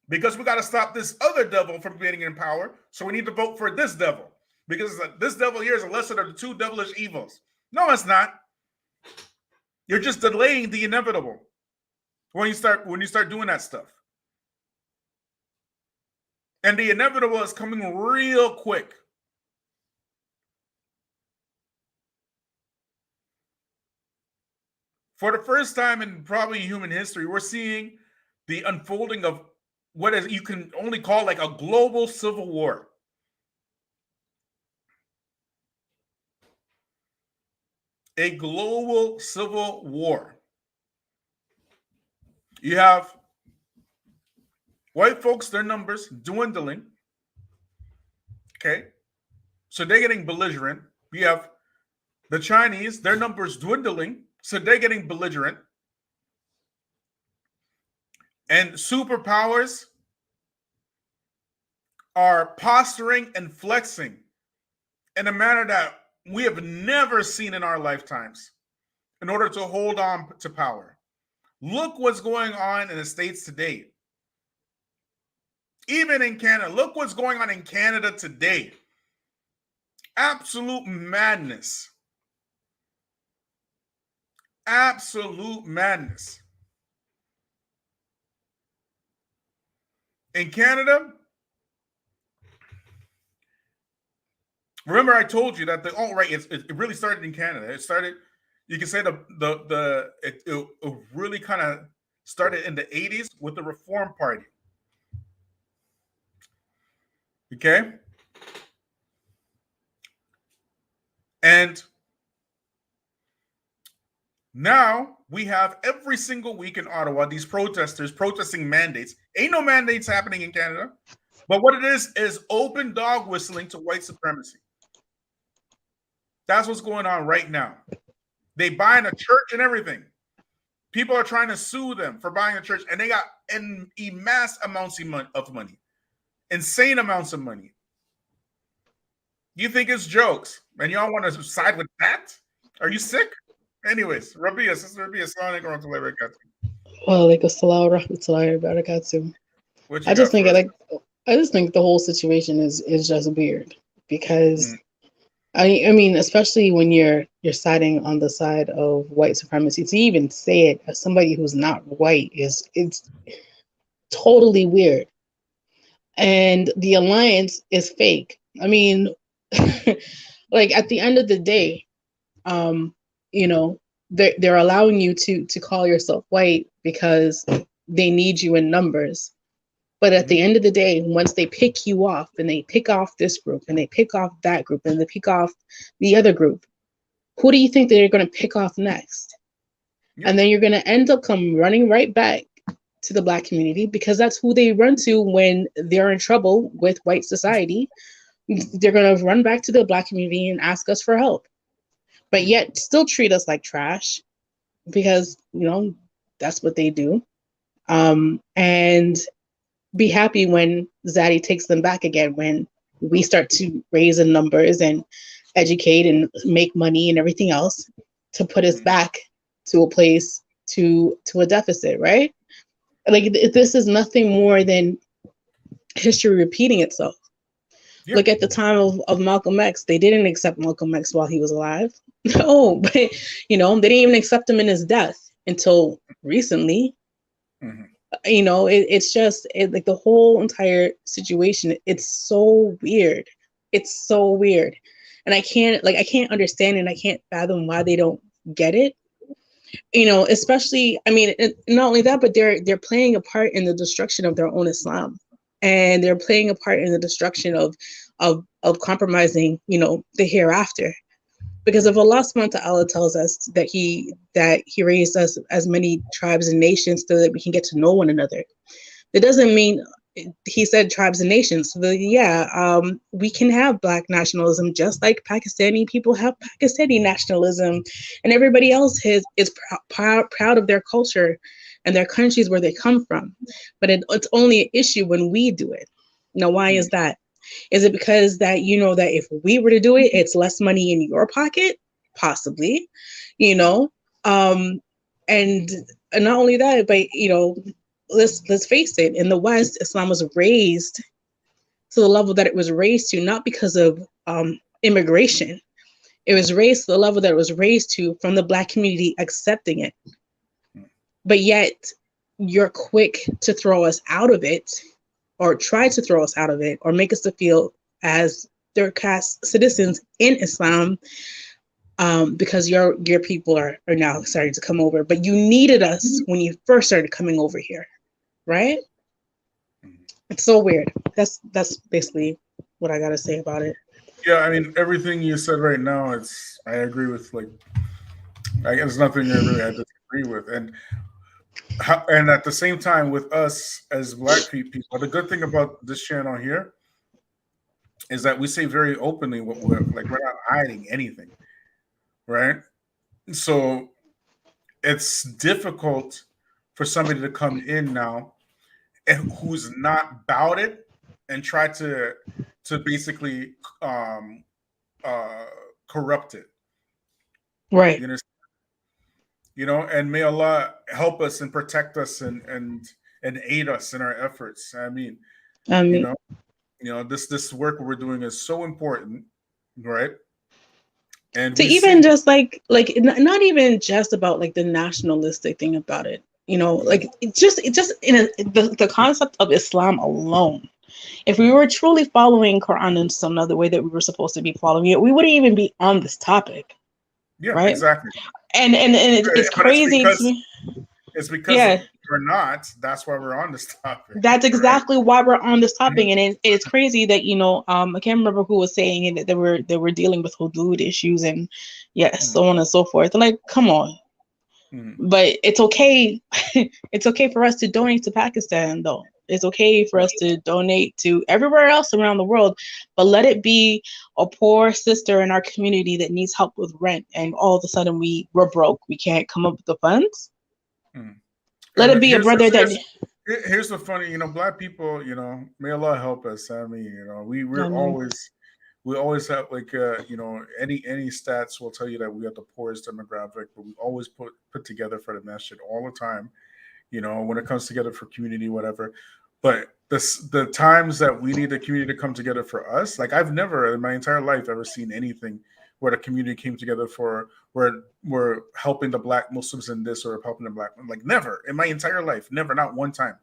Because we got to stop this other devil from getting in power. So we need to vote for this devil. Because this devil here is a lesser of the 2 devilish evils. No, it's not. You're just delaying the inevitable when you start doing that stuff. And the inevitable is coming real quick. For the first time in probably human history, we're seeing the unfolding of what is you can only call like a global civil war. A global civil war. You have white folks, their numbers dwindling. Okay. So they're getting belligerent. You have the Chinese, their numbers dwindling. So they're getting belligerent. And superpowers are posturing and flexing in a manner that we have never seen in our lifetimes in order to hold on to power. Look what's going on in the States today. Even in Canada. Look what's going on in Canada today. Absolute madness. Absolute madness. In Canada, Remember, I told you that the alt-right, it really started in Canada. It started, you can say it really kind of started in the 80s with the Reform Party. Okay? And now we have every single week in Ottawa these protesters protesting mandates. Ain't no mandates happening in Canada. But what it is open dog whistling to white supremacy. That's what's going on right now. They buying a church and everything. People are trying to sue them for buying a church, and they got immense amounts of money. Insane amounts of money. You think it's jokes, and y'all want to side with that? Are you sick? Anyways, Rabia, Sister Rabia, Assalamu Alaikum warahmatullahi wabarakatuh. Well, like assalam rahmatullahi wabarakatuh. I just think I just think the whole situation is just weird because I mean, especially when you're siding on the side of white supremacy, to even say it as somebody who's not white it's totally weird. And the alliance is fake. I mean, like at the end of the day, you know, they're allowing you to call yourself white because they need you in numbers. But at the end of the day, once they pick you off and they pick off this group and they pick off that group and they pick off the other group, who do you think they're going to pick off next? Yep. And then you're going to end up running right back to the Black community because that's who they run to when they're in trouble with white society. They're going to run back to the Black community and ask us for help, but yet still treat us like trash because, you know, that's what they do. And be happy when Zaddy takes them back again, when we start to raise in numbers and educate and make money and everything else to put us back to a place, to a deficit, right? Like this is nothing more than history repeating itself. Yep. Look at the time of Malcolm X. They didn't accept Malcolm X while he was alive. No, but you know, they didn't even accept him in his death until recently. You know, it's just like the whole entire situation. It's so weird. It's so weird, and I can't understand and I can't fathom why they don't get it. You know, especially, I mean, not only that, but they're playing a part in the destruction of their own Islam, and they're playing a part in the destruction of compromising, you know, the hereafter. Because if Allah subhanahu wa ta'ala tells us that he raised us as many tribes and nations so that we can get to know one another, that doesn't mean he said tribes and nations. So we can have Black nationalism just like Pakistani people have Pakistani nationalism, and everybody else is proud of their culture and their countries where they come from. But it's only an issue when we do it. Now, why is that? Is it because that, you know, that if we were to do it, it's less money in your pocket? Possibly, you know, and not only that, but, you know, let's face it, in the West, Islam was raised to the level that it was raised to, not because of immigration. It was raised to the level that it was raised to from the Black community accepting it. But yet you're quick to throw us out of it, or try to throw us out of it, or make us to feel as third-class citizens in Islam, because your people are now starting to come over. But you needed us when you first started coming over here, right? It's so weird. That's basically what I gotta say about it. Yeah, I mean, everything you said right now, I agree with. Like, I guess nothing I really had to agree with, and at the same time, with us as Black people, the good thing about this channel here is that we say very openly what we're not hiding anything, right? So it's difficult for somebody to come in now and who's not about it and try to basically corrupt it, right? You understand? You know, and may Allah help us and protect us and aid us in our efforts. I mean, you know, this work we're doing is so important, right? And to even just like not even just about like the nationalistic thing about it, you know, like it just in the concept of Islam alone, If we were truly following Quran in some other way that we were supposed to be following it, we wouldn't even be on this topic. Yeah, right? exactly. And it's crazy to me. It's because we're not. That's why we're on this topic. That's exactly why we're on this topic, Mm-hmm. and it's crazy that I can't remember who was saying it, that they were dealing with hudud issues and so on and so forth. And like, come on. Mm-hmm. But it's okay. It's okay for us to donate to Pakistan, though. It's okay for us to donate to everywhere else around the world, but let it be a poor sister in our community that needs help with rent, and all of a sudden we're broke. We can't come up with the funds. Mm. Let it be a brother that. Here's the funny, Black people, may Allah help us. I mean, we always have like any stats will tell you that we have the poorest demographic, but we always put together for the masjid all the time. When it comes together for community, whatever. But the times that we need the community to come together for us, like I've never in my entire life ever seen anything where the community came together for where we're helping the Black Muslims in this or helping the Black, like never in my entire life, never, not one time.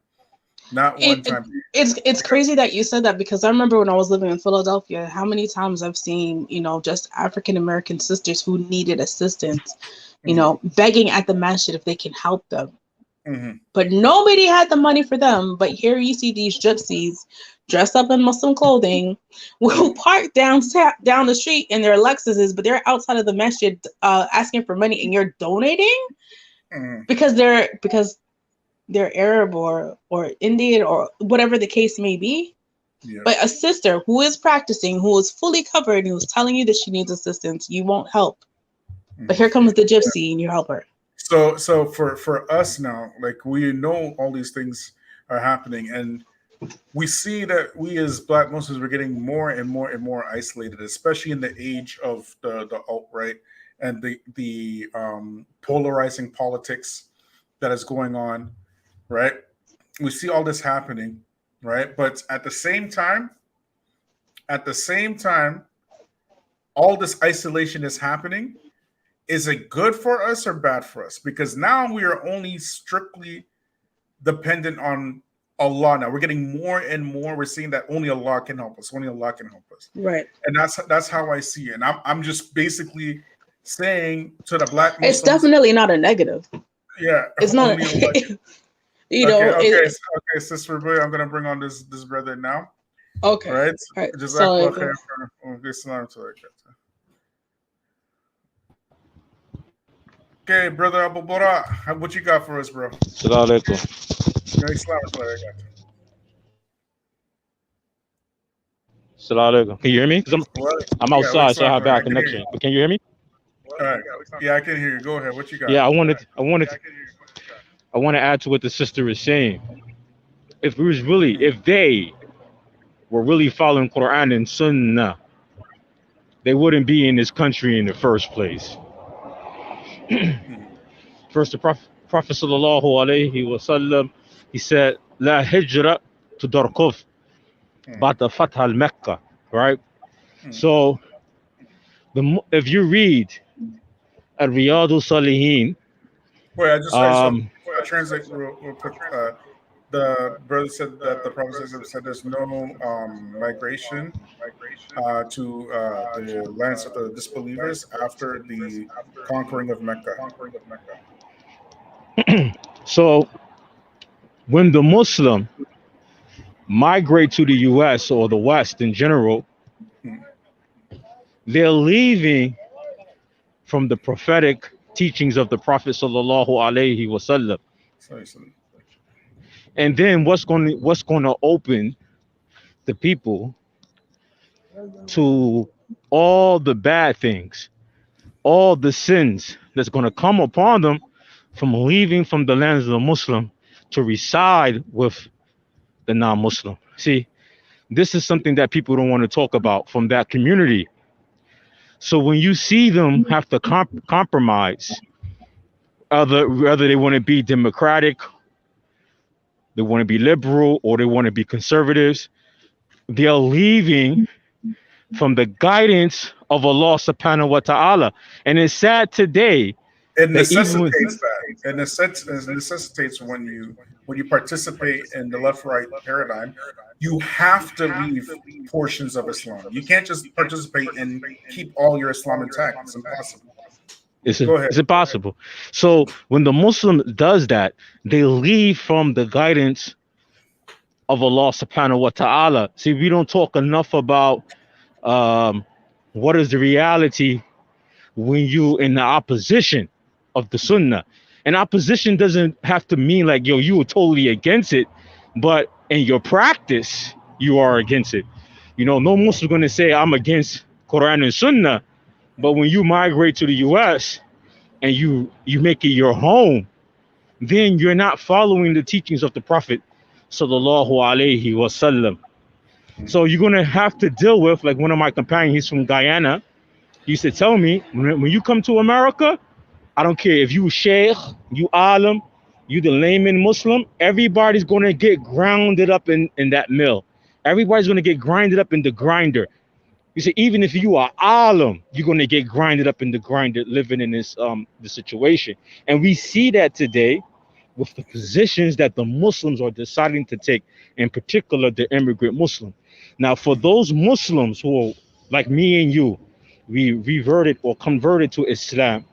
Not one time. It's crazy that you said that, because I remember when I was living in Philadelphia, how many times I've seen, just African American sisters who needed assistance, begging at the masjid if they can help them. Mm-hmm. But nobody had the money for them. But here you see these gypsies dressed up in Muslim clothing who park down the street in their Lexuses, but they're outside of the masjid asking for money, and you're donating because they're Arab or Indian or whatever the case may be. Yeah. But a sister who is practicing, who is fully covered, who's telling you that she needs assistance, you won't help. But here comes the gypsy and you help her. So for us now, like we know all these things are happening, and we see that we as Black Muslims are getting more and more and more isolated, especially in the age of the alt-right and the polarizing politics that is going on, right? We see all this happening, right? But at the same time, all this isolation is happening. Is it good for us or bad for us? Because now we are only strictly dependent on Allah. Now we're getting more and more. We're seeing that only Allah can help us. Only Allah can help us. Right. And that's how I see it. And I'm just basically saying to the Black Muslims, it's definitely not a negative. Yeah, it's not. Okay, Sister Boy, I'm gonna bring on this brother now. Okay. All right. Just okay, brother Abu Bara, what you got for us, bro? Salaam Alaikum. Salaam Alaikum. Can you hear me? I'm outside, so I have bad connection. But can you hear me? All right. Yeah, I can hear you. Go ahead. What you got? Yeah, I want to add to what the sister is saying. If they were really following Quran and Sunnah, they wouldn't be in this country in the first place. First, the Prophet sallallahu alaihi wasallam, he said, "La hijra to Darkuf, ba'da fath al-Mecca." Right. So, if you read Al-Riyadu Salihin, wait, I just translate real quick. The brother said that the Prophet said there's no migration to the lands of the disbelievers after the conquering of Mecca. So when the Muslim migrate to the U.S. or the West in general, they're leaving from the prophetic teachings of the Prophet sallallahu alaihi wasallam. And then what's going to open the people to all the bad things, all the sins that's going to come upon them from leaving from the lands of the Muslim to reside with the non-Muslim. See, this is something that people don't want to talk about from that community. So when you see them have to compromise, whether they want to be democratic, they want to be liberal, or they want to be conservatives, they're leaving from the guidance of Allah subhanahu wa ta'ala. And it's sad today. It necessitates that. It necessitates when you participate in the left-right paradigm, you have to leave portions of Islam. You can't just participate and keep all your Islam intact. It's impossible. Go ahead. It's impossible. So when the Muslim does that, they leave from the guidance of Allah subhanahu wa ta'ala. See, we don't talk enough about what is the reality when you in the opposition of the sunnah. And opposition doesn't have to mean like, yo, you were totally against it, but in your practice, you are against it. You know, no Muslim going to say I'm against Quran and sunnah, but when you migrate to the US and you make it your home, then you're not following the teachings of the Prophet sallallahu alaihi wasallam. So you're going to have to deal with, like one of my companions, he's from Guyana. He used to tell me, when you come to America, I don't care if you sheikh, you alim, you the layman Muslim, everybody's going to get grounded up in that mill. Everybody's going to get grinded up in the grinder. You see, even if you are alim, you're going to get grinded up in the grinder living in this the situation. And we see that today with the positions that the Muslims are deciding to take, in particular the immigrant Muslim. Now, for those Muslims who are like me and you, we reverted or converted to Islam,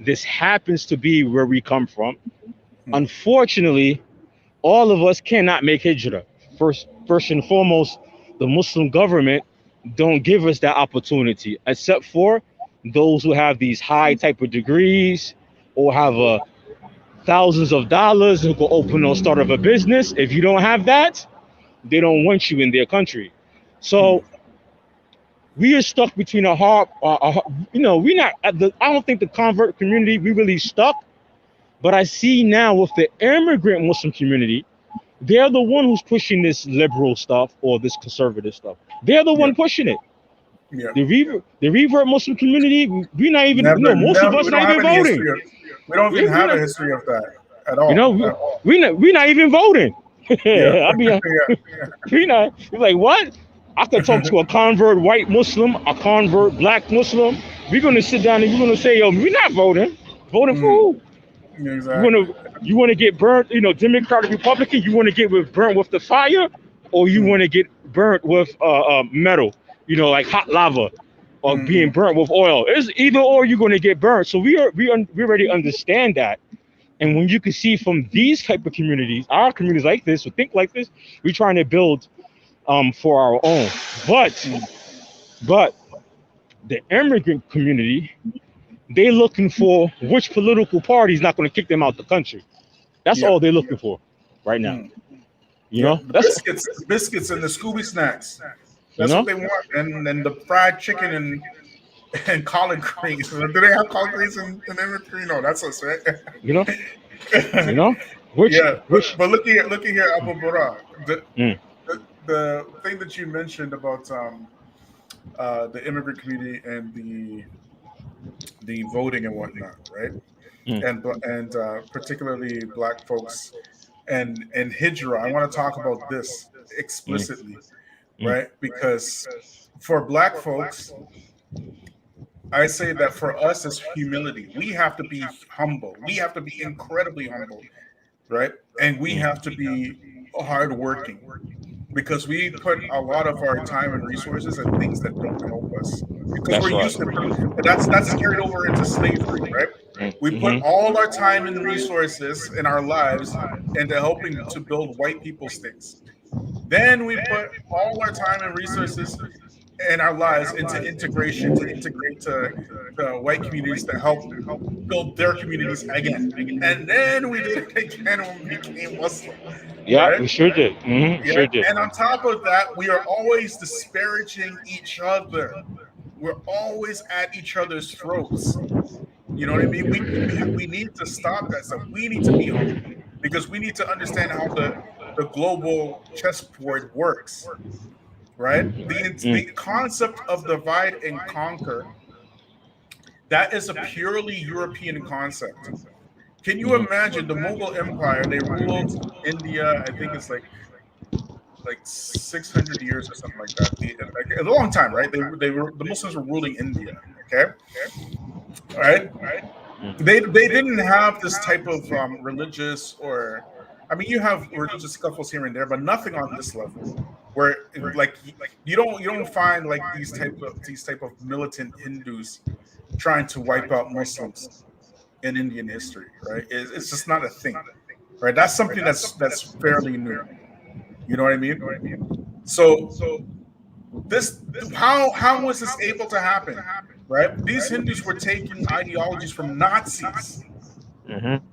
this happens to be where we come from. Unfortunately, all of us cannot make hijrah. First and foremost, the Muslim government don't give us that opportunity, except for those who have these high type of degrees or have thousands of dollars who can open or start up a business. If you don't have that, they don't want you in their country. So we are stuck between a hard, we're not at the, I don't think the convert community, we really stuck. But I see now with the immigrant Muslim community, they're the one who's pushing this liberal stuff or this conservative stuff. They're the one pushing it. Yeah. The revert Muslim community, we're not even, most of us not even voting. We don't even have a history of that at all. You know, we're not even voting. I mean, we're not, you're like, what? I could talk to a convert white Muslim, a convert black Muslim. We're going to sit down and we're going to say, yo, we're not voting. Voting for who? Exactly. You want to get burnt, Democratic, Republican, you want to get burnt with the fire, or you want to get burnt with metal, like hot lava, or being burnt with oil. It's either or you're going to get burnt. So we already understand that. And when you can see from these type of communities, our communities like this, who think like this, we're trying to build for our own. But the immigrant community, they're looking for which political party is not going to kick them out the country. That's all they're looking for right now. You know, that's biscuits and the Scooby snacks. That's what they want, and the fried chicken and collard greens. Do they have collard greens in immigrant? No, that's us, right? But look here, Abu Bara. The thing that you mentioned about the immigrant community and the voting and whatnot, right? And particularly black folks and hijrah. I want to talk about this explicitly, right? Because for black folks, I say that for us as humility, we have to be humble. We have to be incredibly humble, right? And we have to be hardworking, because we put a lot of our time and resources in things that don't help us. Because we're used to that's carried over into slavery, right? We put all our time and resources in our lives into helping to build white people's things. Then we put all our time and resources in our lives into integration, to integrate to white communities to help build their communities again. And then we did it again when we became Muslim. Yeah, right? we sure did. Sure did. And on top of that, we are always disparaging each other. We're always at each other's throats. You know what I mean? We need to stop that stuff. We need to be humble, because we need to understand how the global chessboard works. Right? The concept of divide and conquer, that is a purely European concept. Can you imagine the Mughal Empire? They ruled India, I think it's like 600 years or something like that. A long time, right? The Muslims were ruling India. Okay, all right. They didn't have this type of religious or I mean, you have religious scuffles here and there, but nothing on this level, where like you don't find like these type of militant Hindus trying to wipe out Muslims in Indian history, right? It's just not a thing, right? That's something that's fairly new. You know what I mean? So this how was this able to happen, right? These Hindus were taking ideologies from Nazis. Mm-hmm.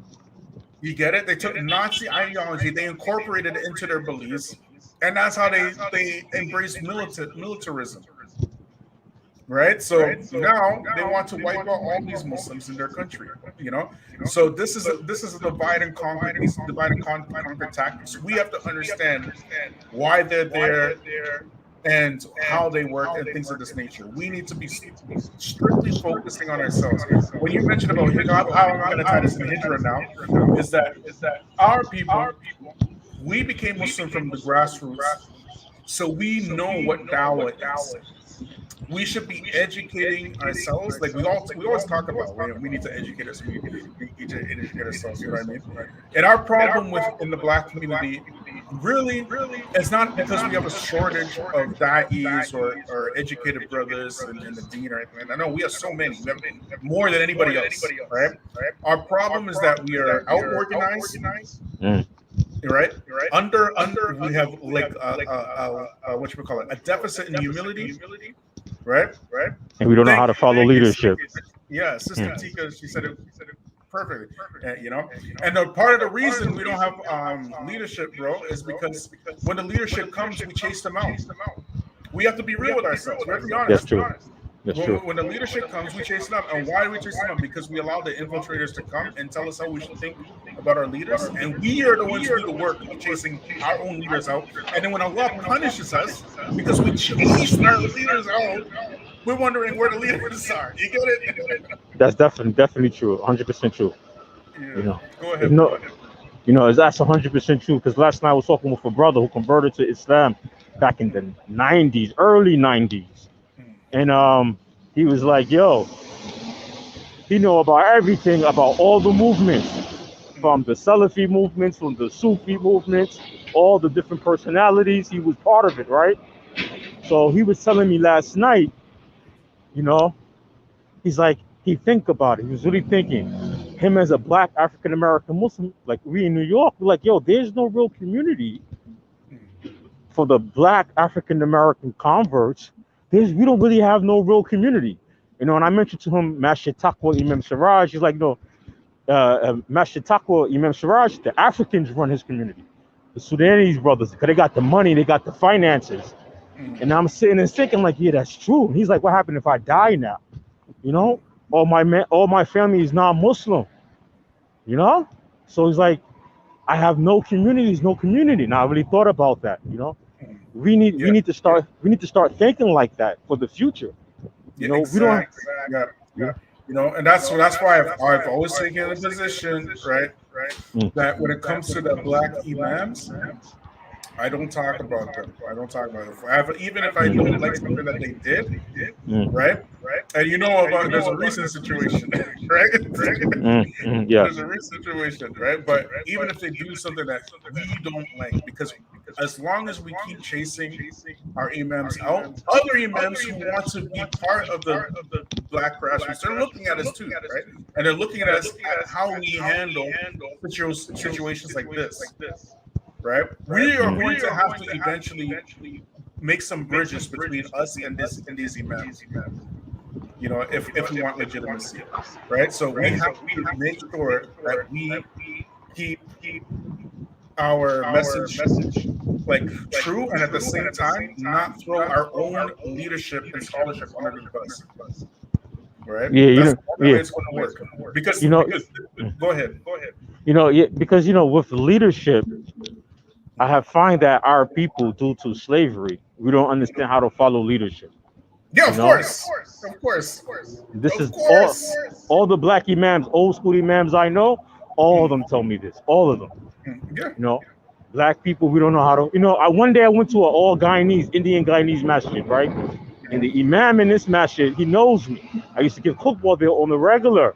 You get it? They took Nazi ideology, they incorporated it into their beliefs, and that's how they embraced militarism. Right? So now they want to wipe out all these Muslims in their country, you know? So this is a divide and conquer tactics. We have to understand why they're there and how they work and things of this nature. We need to be strictly focusing on ourselves. When you mentioned about how I'm going to tie this in Hijra now, is that our people, we became Muslim from the grassroots, so we know what dawah is. We should be educating ourselves. Like we always talk about, we need to educate us. We need to educate ourselves. You know what I mean? And our problem in the Black community, really, it's not because we have a shortage of da'is or educated brothers in the deen or anything. I know we have so many. We have more than anybody else, right? Our problem is that we are out organized. Right? Under we have like what you call it, a deficit in humility. Right. And we don't know how to follow leadership. Yeah, Sister Tika, she said it perfectly. You know, and part of the reason we don't have leadership, bro, is because when the leadership comes, we chase them out. We have to be real with ourselves. We have to be honest. That's true. When the leadership comes, we chase them up. And why do we chase them up? Because we allow the infiltrators to come and tell us how we should think about our leaders. And we are the ones who do the work of chasing our own leaders out. And then when Allah punishes us because we chased our leaders out, we're wondering where the leaders are. You get it? That's definitely true. 100% true. Yeah. You know, go ahead. That's 100% true. Because last night I was talking with a brother who converted to Islam back in the 90s, early 90s. And he was like, yo, he know about everything, about all the movements, from the Salafi movements, from the Sufi movements, all the different personalities. He was part of it, right? So he was telling me last night, you know, he's like, he think about it. He was really thinking, him as a Black African-American Muslim, like we in New York, we're like, yo, there's no real community for the Black African-American converts. We don't really have no real community. You know, and I mentioned to him Masjid Taqwa Imam Siraj. He's like, no, Masjid Taqwa Imam Siraj, the Africans run his community. The Sudanese brothers, because they got the money, they got the finances. And I'm sitting and thinking like, yeah, that's true. And he's like, what happened if I die now? You know, all my family is non-Muslim. You know? So he's like, I have no communities, no community. Now I really thought about that, you know? We need to start thinking like that for the future. You know, exactly. We don't. Yeah. You know, and that's why I've always taken the position, right, that when it comes to the Black imams, I don't talk about them. I don't talk about it. Even if I don't like something that they did, right? And you know about there's a recent situation, right? Yeah. There's a recent situation, right? But even if they do something that we don't like, because as long as we keep chasing our imams out, other imams who want to be part of the Black grassroots, they're looking at us too, right? And they're looking at us at how we handle situations like this. Right, we are going to have to eventually make some bridges between us and these imams. You know, if we want legitimacy, right? So we have to make sure that we keep our message like true, and at the same time not throw our own leadership and scholarship under the bus. Right? Yeah, That's the way it's going to work. Because go ahead. You know, because you know, with leadership, I have find that our people, due to slavery, we don't understand how to follow leadership. Yeah, of course. This is all the Black imams, old school imams I know, all of them tell me this. All of them. Yeah. You know, Black people, we don't know how to. You know, one day I went to an all Guyanese, Indian Guyanese masjid, right? And the imam in this masjid, he knows me. I used to give khutbah there on the regular.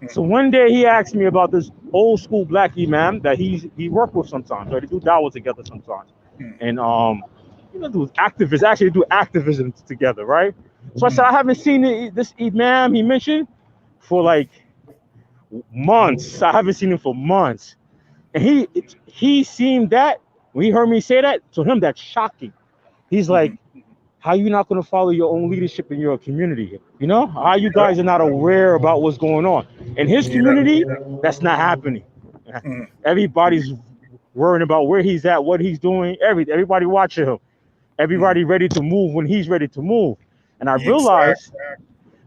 So one day he asked me about this old school black imam that he worked with sometimes, right? They do dawah together sometimes, and do activists actually do activism together, right? So I said I haven't seen this imam he mentioned for like months. I haven't seen him for months, and he seemed that when he heard me say that, to him that's shocking. He's like, how you not going to follow your own leadership in your community? You know, how you guys are not aware about what's going on in his community? That's not happening. Everybody's worrying about where he's at, what he's doing. Everybody watching him. Everybody ready to move when he's ready to move. And I realized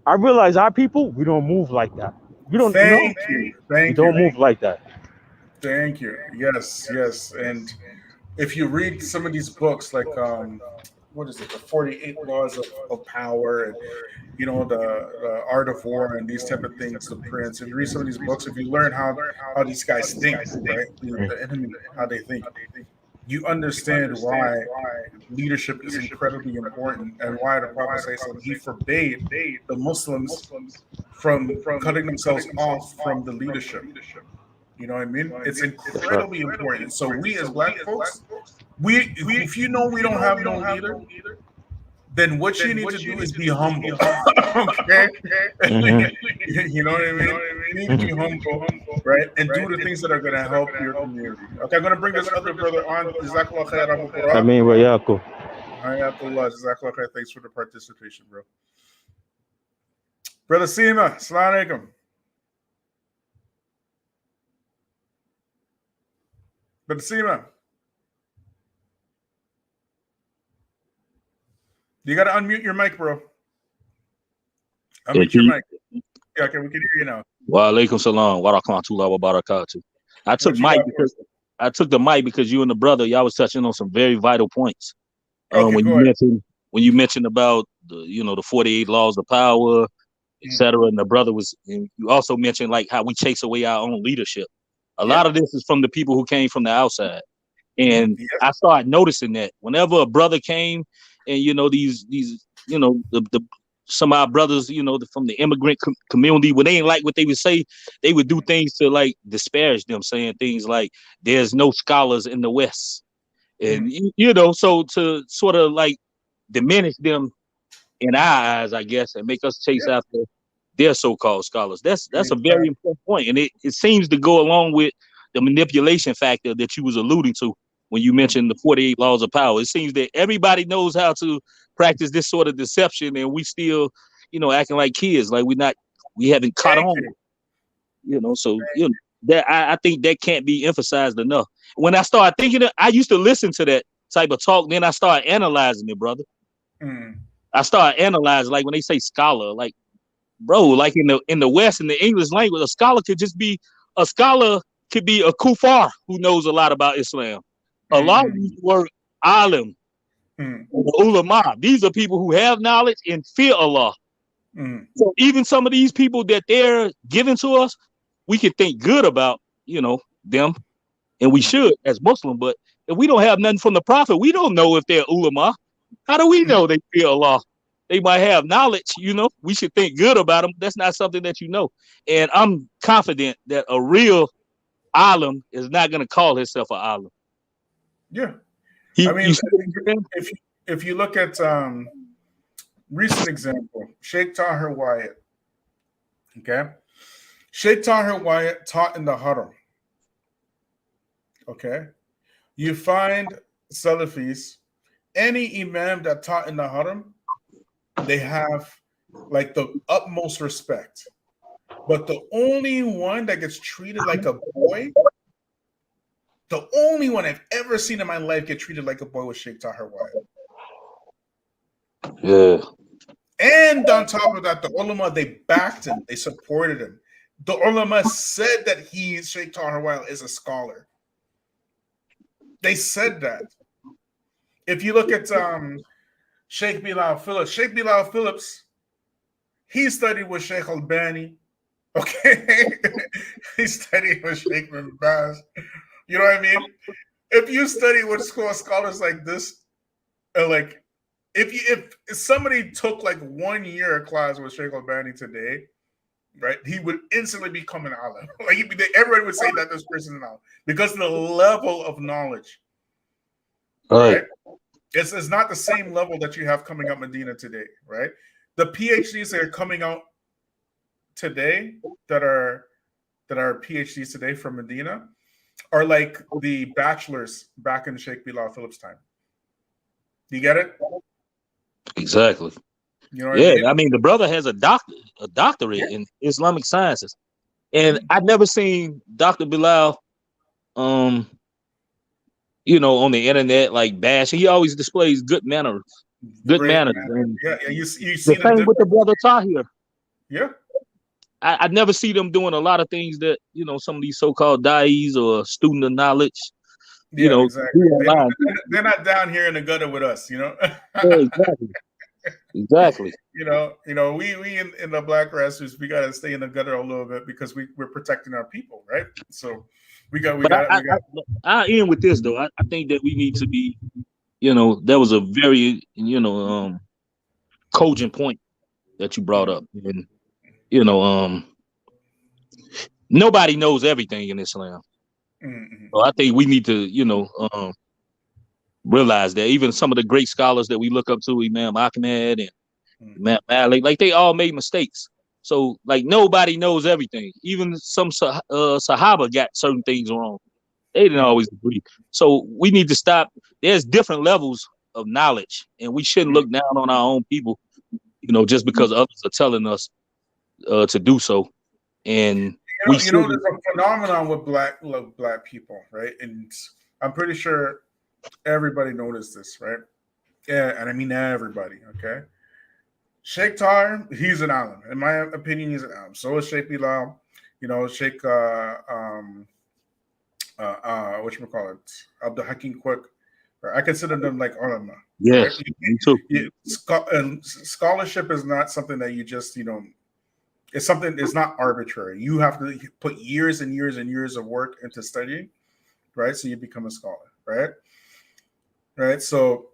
our people, we don't move like that. We don't. Thank you. We don't move like that. Thank you. Yes, yes. And if you read some of these books, like what is it, the 48 Laws of Power, and the Art of War, and these type of things, the Prince. If you read some of these books, if you learn how these guys think, right, the enemy, how they think, you understand why leadership is incredibly important, and why the Prophet says he forbade the Muslims from cutting themselves off from the leadership. You know what I mean? It's incredibly important. So we as black folks, if you know we don't have no leader, then what you need to do is be humble. Okay? You know what I mean? You need to be humble, right? And do the things that are going to help your community. Okay, I'm going to bring this other brother on. Jazakallah khair, Abu Qurra. Jazakallah khair. Thanks for the participation, bro. Brother Seema, Salaam Alaikum. Brother Seema. You got to unmute your mic, bro. Unmute your mic. Yeah, okay, we can hear you now. Wa alaikum salam wa rahmatullahi wa barakatuh. I took the mic because you and the brother, y'all was touching on some very vital points. When you mentioned about the 48 laws of power, etc., and the brother and you also mentioned like how we chase away our own leadership. A lot of this is from the people who came from the outside. And I started noticing that whenever a brother came and some of our brothers, from the immigrant community, when they ain't like what they would say, they would do things to like disparage them, saying things like there's no scholars in the West. And so to sort of like diminish them in our eyes, I guess, and make us chase after their so-called scholars. That's a very important point. And it seems to go along with the manipulation factor that you was alluding to when you mentioned the 48 laws of power. It seems that everybody knows how to practice this sort of deception, and we still, acting like kids, like we haven't caught on. So that I think that can't be emphasized enough. When I started thinking it, I used to listen to that type of talk, then I started analyzing it, brother. I started analyzing, like when they say scholar, like, bro, like in the West, in the English language, a scholar could be a kuffar who knows a lot about Islam. A lot of these word alim, ulama. These are people who have knowledge and fear Allah. So even some of these people that they're giving to us, we can think good about, them, and we should as Muslim. But if we don't have nothing from the Prophet, we don't know if they're ulama. How do we know they fear Allah? They might have knowledge, we should think good about them. That's not something that And I'm confident that a real alim is not going to call himself an alim. Yeah. If you look at recent example, Sheikh Tahir Wyatt. Okay. Sheikh Tahir Wyatt taught in the Haram. Okay. You find Salafis, any imam that taught in the Haram, they have like the utmost respect. But the only one that gets treated like a boy, the only one I've ever seen in my life get treated like a boy was Sheikh Tahir Wyatt. Yeah. And on top of that, the ulama, they backed him. They supported him. The ulama said that Sheikh Tahir Wyatt is a scholar. They said that. If you look at Sheikh Bilal Phillips, he studied with Sheikh Albani. Okay. He studied with Sheikh Bin Baz. You know what I mean? If you study with scholars like this, like if somebody took like 1 year of class with Sheikh Albani today, right? He would instantly become an alim. Like everybody would say that this person is an alim because of the level of knowledge. Right? It's not the same level that you have coming out Medina today, right? The PhDs that are coming out today that are PhDs today from Medina are like the bachelors back in Sheikh Bilal Phillips' time. You get it? Exactly. You know what I mean, the brother has a doctorate in Islamic sciences, and I've never seen Dr. Bilal, you know, on the internet like bash. He always displays good manners. And you see the same with the brother Tahir. Yeah. I never see them doing a lot of things that, you know, some of these so-called da'is or student of knowledge, you know, exactly. They're not down here in the gutter with us, you know. Exactly. You know, we in the black grassroots, we gotta stay in the gutter a little bit because we're protecting our people, right? So I end with this though. I think that we need to be, you know, that was a very, you know, cogent point that you brought up. And, you know, nobody knows everything in Islam. So I think we need to, you know, realize that even some of the great scholars that we look up to, Imam Ahmed and Imam Malik, like they all made mistakes. So like nobody knows everything. Even some Sahaba got certain things wrong. They didn't always agree. So we need to stop. There's different levels of knowledge, and we shouldn't look down on our own people, you know, just because others are telling us to do so. And there's a phenomenon with black people, right? And I'm pretty sure everybody noticed this, right? Yeah, and I mean everybody. Okay, Sheikh Tahir, he's an alim. In my opinion, he's an alim. So is Sheikh Bilal. You know, Sheikh whatchamacallit, Abdul Hakim Quick. I consider them like ulama. Yes, right? me too. Scholarship is not something that you just, you know, it's something, it's not arbitrary. You have to put years and years and years of work into studying, right? So you become a scholar, right? Right. So,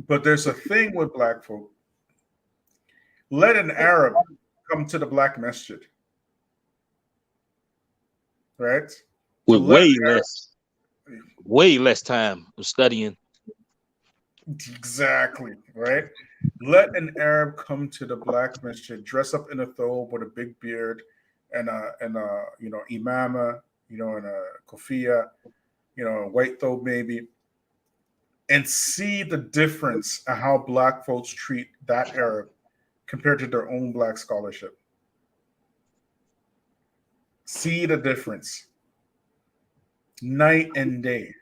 but there's a thing with black folk. Let an Arab come to the black masjid, right? With way less time of studying. Exactly, right? Let an Arab come to the black masjid, dress up in a thobe with a big beard and you know, imama, you know, and a kofia, you know, a white thobe maybe, and see the difference of how black folks treat that Arab compared to their own black scholarship. See the difference. Night and day.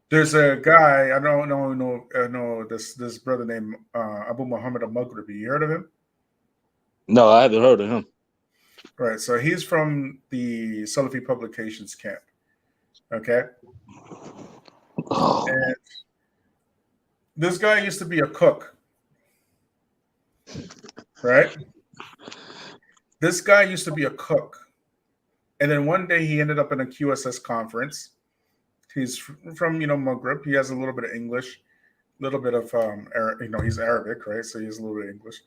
There's a guy, I know this brother named Abu Muhammad al-Maghribi. You heard of him? No, I haven't heard of him. Right, so he's from the Salafi Publications camp. Okay? And this guy used to be a cook. Right? This guy used to be a cook. And then one day he ended up in a QSS conference. He's from, you know, Maghreb. He has a little bit of English, a little bit of, you know, he's Arabic, right? So he has a little bit of English.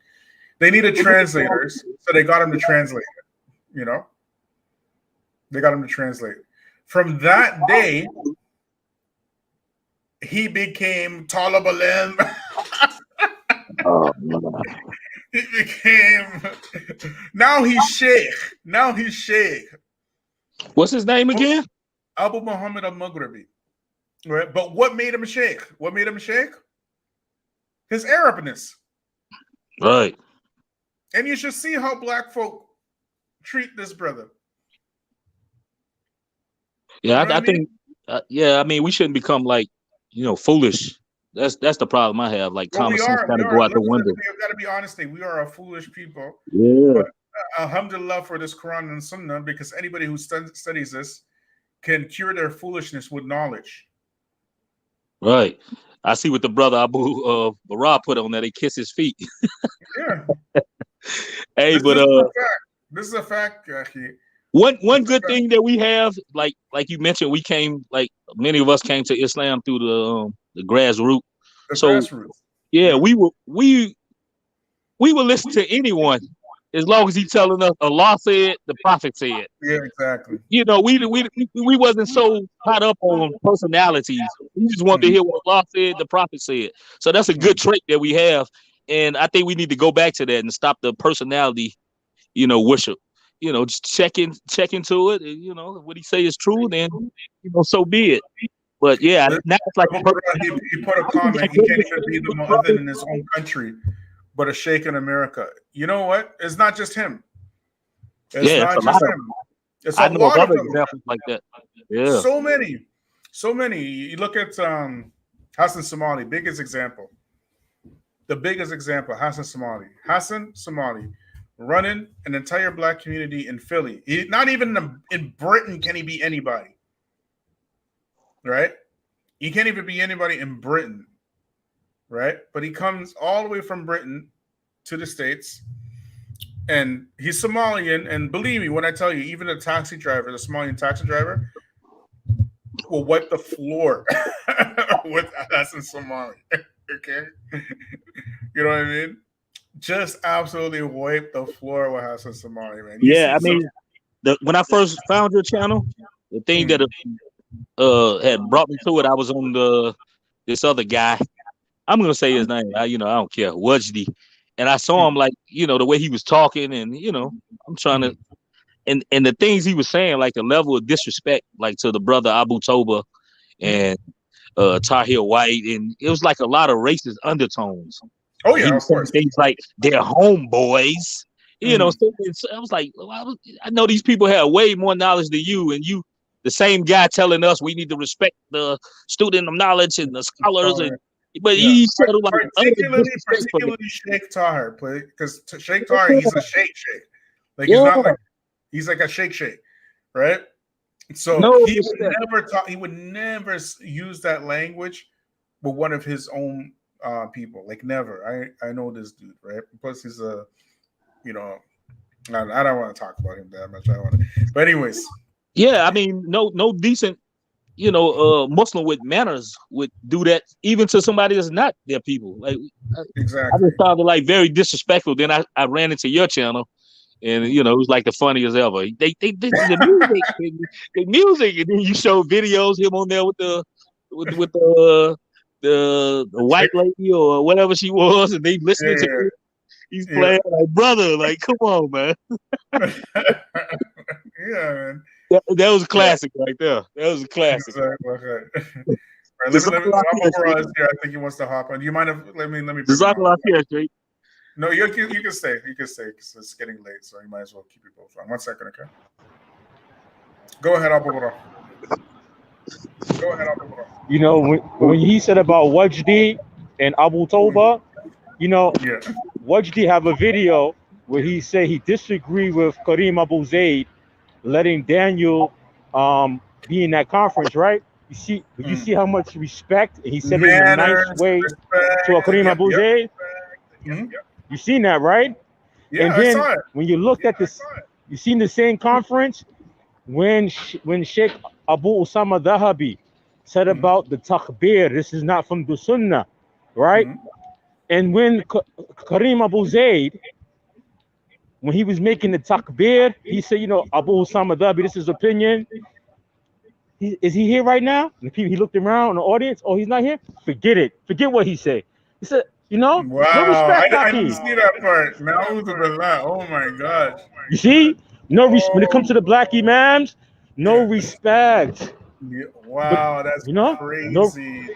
They needed translators, so they got him to translate it, you know? They got him to translate. From that day, he became Talib Alim. He became, now he's Sheikh. What's his name again? Abu Muhammad al-Maghribi. Right? But what made him a sheikh? His Arabness. Right. And you should see how black folk treat this brother. Yeah, you know I think. I mean, we shouldn't become like, you know, foolish. That's the problem I have. Like, common sense got to go out the window. We've got to be honest. We are a foolish people. Yeah. But alhamdulillah for this Quran and Sunnah, because anybody who studies this can cure their foolishness with knowledge. Right. I see what the brother Abu Bara put on there. They kiss his feet. Yeah. Hey, this is a fact. One good thing that we have, like you mentioned, we came, like many of us came to Islam through the grassroots. Grassroots. Yeah, we will listen to anyone as long as he's telling us Allah said, the Prophet said. Yeah, exactly. You know, we wasn't so caught up on personalities. We just wanted to hear what Allah said, the Prophet said. So that's a good trait that we have, and I think we need to go back to that and stop the personality, worship. Just check into it. And, what he say is true, then so be it. But yeah, now it's like he put a comment. He can't even be the mu'adhin in his own country, but a sheikh in America. You know what? It's not just him. It's not just him. It's a lot of examples like that. Yeah, so many. You look at Hassan Somali, biggest example. The biggest example, Hassan Somali, running an entire black community in Philly. Not even in Britain can he be anybody. Right? He can't even be anybody in Britain. Right? But he comes all the way from Britain to the States. And he's Somalian. And believe me when I tell you, even the Somalian taxi driver, will wipe the floor with Hassan Somali. Okay? You know what I mean? Just absolutely wipe the floor with Hassan Somali, man. I mean, when I first found your channel, the thing that had brought me to it, I was on this other guy. I'm gonna say his name. I don't care, Wajdi, and I saw him the way he was talking, and I'm trying to, and the things he was saying, like the level of disrespect, like to the brother Abu Toba and Tahir White, and it was like a lot of racist undertones. Oh yeah, of course. Things like they're homeboys. So I was like, well, I know these people have way more knowledge than you, and you, the same guy telling us we need to respect the student of knowledge and the scholars, but he said like particularly Sheikh Tahir, because Sheikh Tahir, he's a sheikh, like he's not like he's like a sheikh, right? So he would never use that language with one of his own people, like never. I know this dude, right? Plus he's I don't want to talk about him that much. I don't want to, but anyways. Yeah, I mean, no decent, Muslim with manners would do that, even to somebody that's not their people. Like, exactly. I just found it like very disrespectful. Then I ran into your channel, and it was like the funniest ever. They the music, and then you show videos him on there with the white lady or whatever she was, and they listening to him. He's playing like, brother, like, come on, man. Yeah, man. That was a classic right there. That was a classic. Exactly. Okay. All right, I think he wants to hop on. Do you mind if let me here, No, you can stay. You can stay because it's getting late, so you might as well keep you both on. 1 second, okay? Go ahead, Abu Bakr. When he said about Wajdi and Abu Toba, Wajdi have a video where he said he disagreed with Kareem Abu Zaid letting Daniel be in that conference, right? You see how much respect, and he said it in a nice way to Kareem Abu Zaid. You seen that, right? Yeah, and then I saw it. When you looked at this, you seen the same conference when Sheikh Abu Usama Dahabi said about the takbir, this is not from the Sunnah, right? And when Kareem Abu Zaid, when he was making the takbir, he said, Abu Usama Dahabi, this is opinion. Is he here right now? And he looked around in the audience. Oh, he's not here? Forget it. Forget what he said. He said, wow, no respect. I didn't see that part. Oh my gosh. You see? No respect. When it comes to the black imams, no respect. Yeah, wow, that's crazy.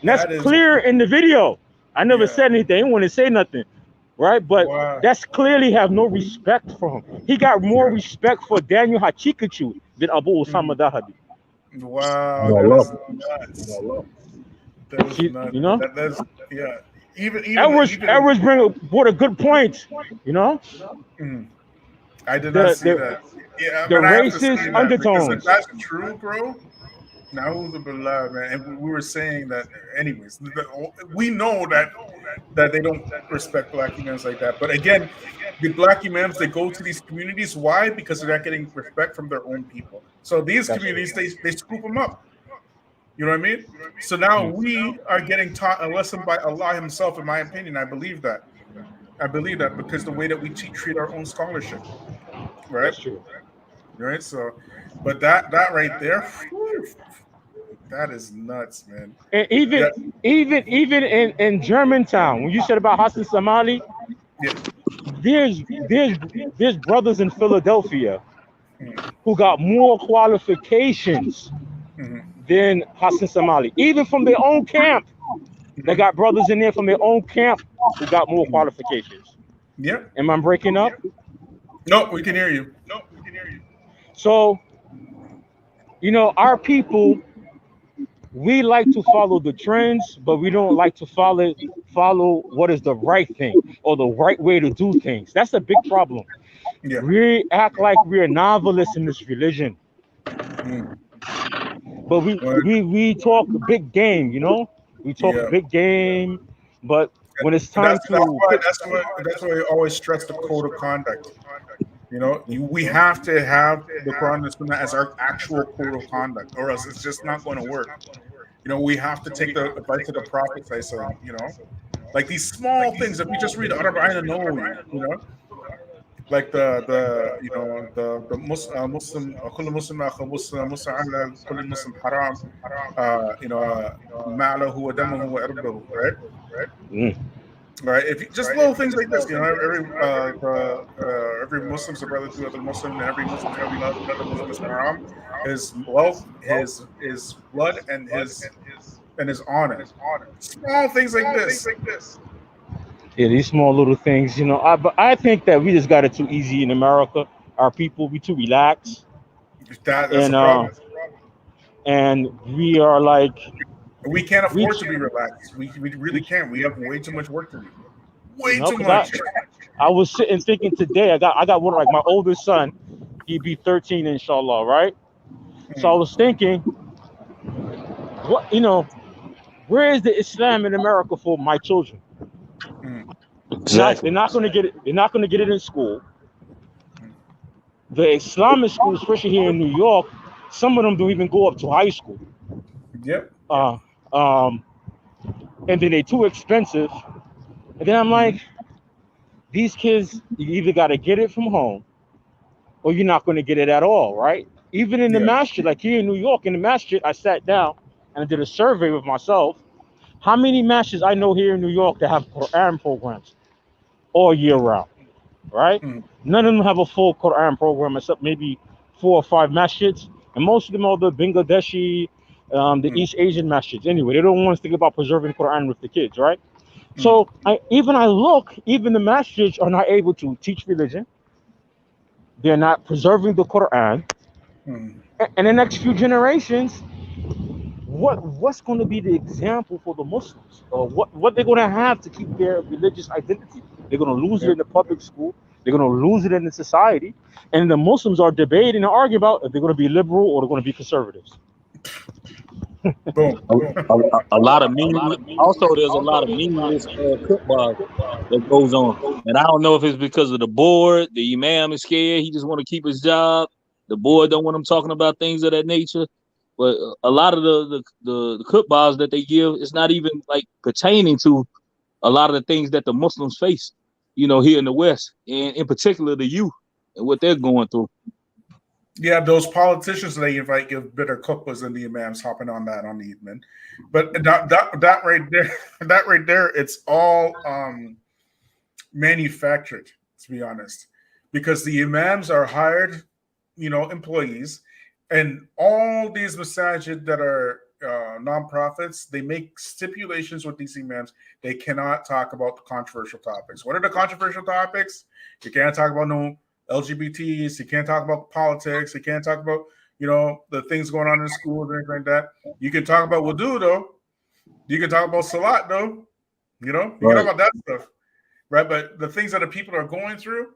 That's clear in the video. I never said anything. I didn't want to say nothing. Right? But that's clearly have no respect for him. He got more respect for Daniel Hachikachu than Abu Usama Dahabi. Wow. That is nuts. That's Even Edwards brought a good point. I did not see that. Yeah, the racist undertones. If that's true, bro. Now, man, and we were saying that, anyways. We know that they don't respect black imams like that. But again, the black imams, they go to these communities. Why? Because they're not getting respect from their own people. So these communities, they scoop them up. You know what I mean? So now we are getting taught a lesson by Allah Himself. In my opinion, I believe that I believe that because the way that we treat our own scholarship, right? That's true. Right. So, but that right there, whew, that is nuts, man. And Yeah. even in Germantown, when you said about Hassan Somali, Yeah. there's there's there's brothers in Philadelphia Mm-hmm. who got more qualifications than Hassan Somali, even from their own camp. They got brothers in there from their own camp who got more qualifications. Yeah. Am I breaking up? No, we can hear you. So, our people, we like to follow the trends, but we don't like to follow what is the right thing or the right way to do things. That's a big problem. Yeah. We act like we're novelists in this religion, but we talk big game. We talk Yeah. big game, but when it's And time that's why we always stress the code of conduct. We have to have the Quran and Sunnah as our actual code of conduct, or else it's just not going to work. We have to take the advice of the Prophet, like these small things. If we just read Arba'in an-Nawawi, like the Muslim, كل مسلم أخو مسلم على كل مسلم حرام, ماله ودمه وعرضه, right? Right. If you, just little things like this, every Muslim's a brother to other Muslim, and every Muslim shall love another Muslim is haram. His wealth, his blood, and his honor. Small things like this. Yeah, these small little things, but I think that we just got it too easy in America. Our people, we too relaxed. That's a problem. And we are like, we can't afford to be relaxed. We really can't. We have way too much work to do. Way too much. I was sitting thinking today. I got one, like my oldest son. He'd be 13, inshallah, right? So I was thinking, where is the Islam in America for my children? Exactly. They're not going to get it. They're not going to get it in school. The Islamic schools, especially here in New York, some of them don't even go up to high school. Yep. And then they're too expensive. And then I'm like, these kids, you either got to get it from home, or you're not going to get it at all, right? Even in the masjid, like here in New York, in the masjid, I sat down and I did a survey with myself. How many masjids I know here in New York that have Quran programs all year round, right? None of them have a full Quran program except maybe 4 or 5 masjids, and most of them are the Bangladeshi, the East Asian masjids. Anyway, they don't want us to think about preserving Quran with the kids, right? So even the masjids are not able to teach religion. They're not preserving the Quran. And the next few generations, what's going to be the example for the Muslims? Or what they're going to have to keep their religious identity? They're going to lose it in the public school. They're going to lose it in the society. And the Muslims are debating and arguing about if they're going to be liberal or they're going to be conservatives. A lot of meaningless. Also, there's a lot of meaningless football that goes on, and I don't know if it's because of the board. The imam is scared; he just want to keep his job. The board don't want him talking about things of that nature. But a lot of the footballs that they give is not even like pertaining to a lot of the things that the Muslims face, here in the West, and in particular the youth and what they're going through. Yeah, those politicians they invite give bitter khutbahs than the imams hopping on that on the evening. But that right there, it's all manufactured, to be honest, because the imams are hired, employees, and all these masajid that are nonprofits, they make stipulations with these imams. They cannot talk about the controversial topics. What are the controversial topics? You can't talk about no LGBTs. You can't talk about politics. You can't talk about, the things going on in schools or anything like that. You can talk about wudu, though. You can talk about salat, though. You can talk about that stuff, right? But the things that the people are going through,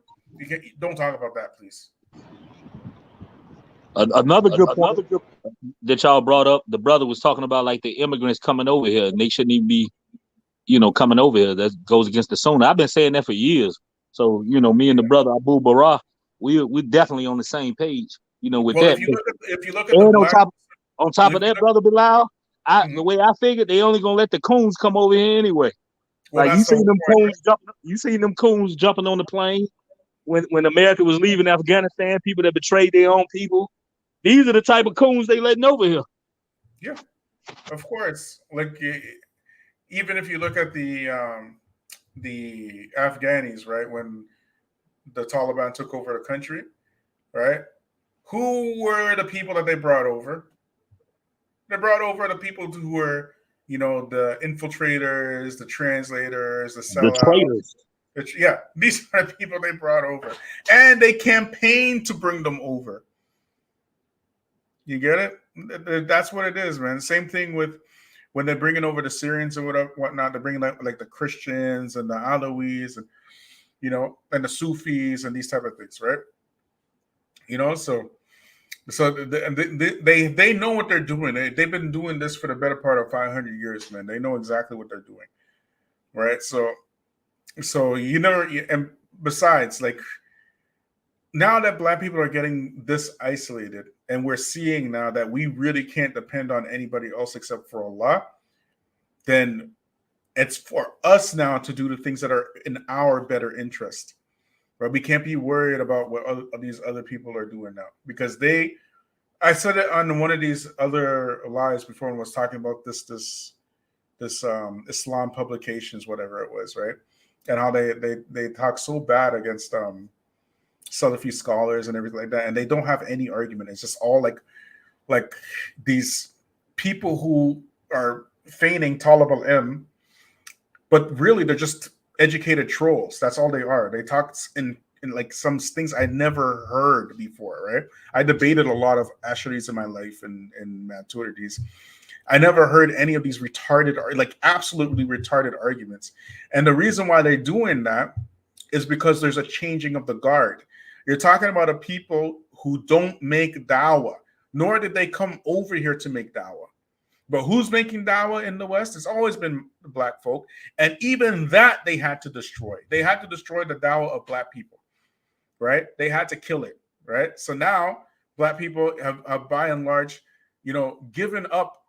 don't talk about that, please. Another good point that y'all brought up, the brother was talking about like the immigrants coming over here, and they shouldn't even be, coming over here. That goes against the Sunnah. I've been saying that for years. So, me and the brother Abu Barah, we're definitely on the same page, with that. If you look at on top of that, brother Bilal, the way I figured, they only gonna let the coons come over here anyway. Well, Like that's the whole point. you seen them coons jumping on the plane when America was leaving Afghanistan, people that betrayed their own people. These are the type of coons they letting over here. Yeah, of course. Like even if you look at the Afghanis, right, when the Taliban took over the country, right? Who were the people that they brought over? They brought over the people who were, the infiltrators, the translators, the The sellouts. traitors. Yeah, these are the people they brought over, and they campaigned to bring them over. You get it? That's what it is, man. Same thing with when they're bringing over the Syrians and whatnot. They're bringing like the Christians and the Alawis and and the Sufis and these type of things, right? So they know what they're doing. They've been doing this for the better part of 500 years, man. They know exactly what they're doing, right? So and besides, like, now that Black people are getting this isolated, and we're seeing now that we really can't depend on anybody else except for Allah, then it's for us now to do the things that are in our better interest. Right? We can't be worried about what these other people are doing now, because I said it on one of these other lives before and was talking about this Islam publications, whatever it was, right? And how they talk so bad against Salafi scholars and everything like that, and they don't have any argument. It's just all like these people who are feigning talib al-ilm, but really they're just educated trolls. That's all they are. They talk in like some things I never heard before, right? I debated a lot of Asharis in my life and Maturities. I never heard any of these absolutely retarded arguments. And the reason why they're doing that is because there's a changing of the guard. You're talking about a people who don't make dawah, nor did they come over here to make dawah. But who's making dawah in the West? It's always been the Black folk. And even that they had to destroy. They had to destroy the dawah of Black people, right? They had to kill it, right? So now Black people have by and large, given up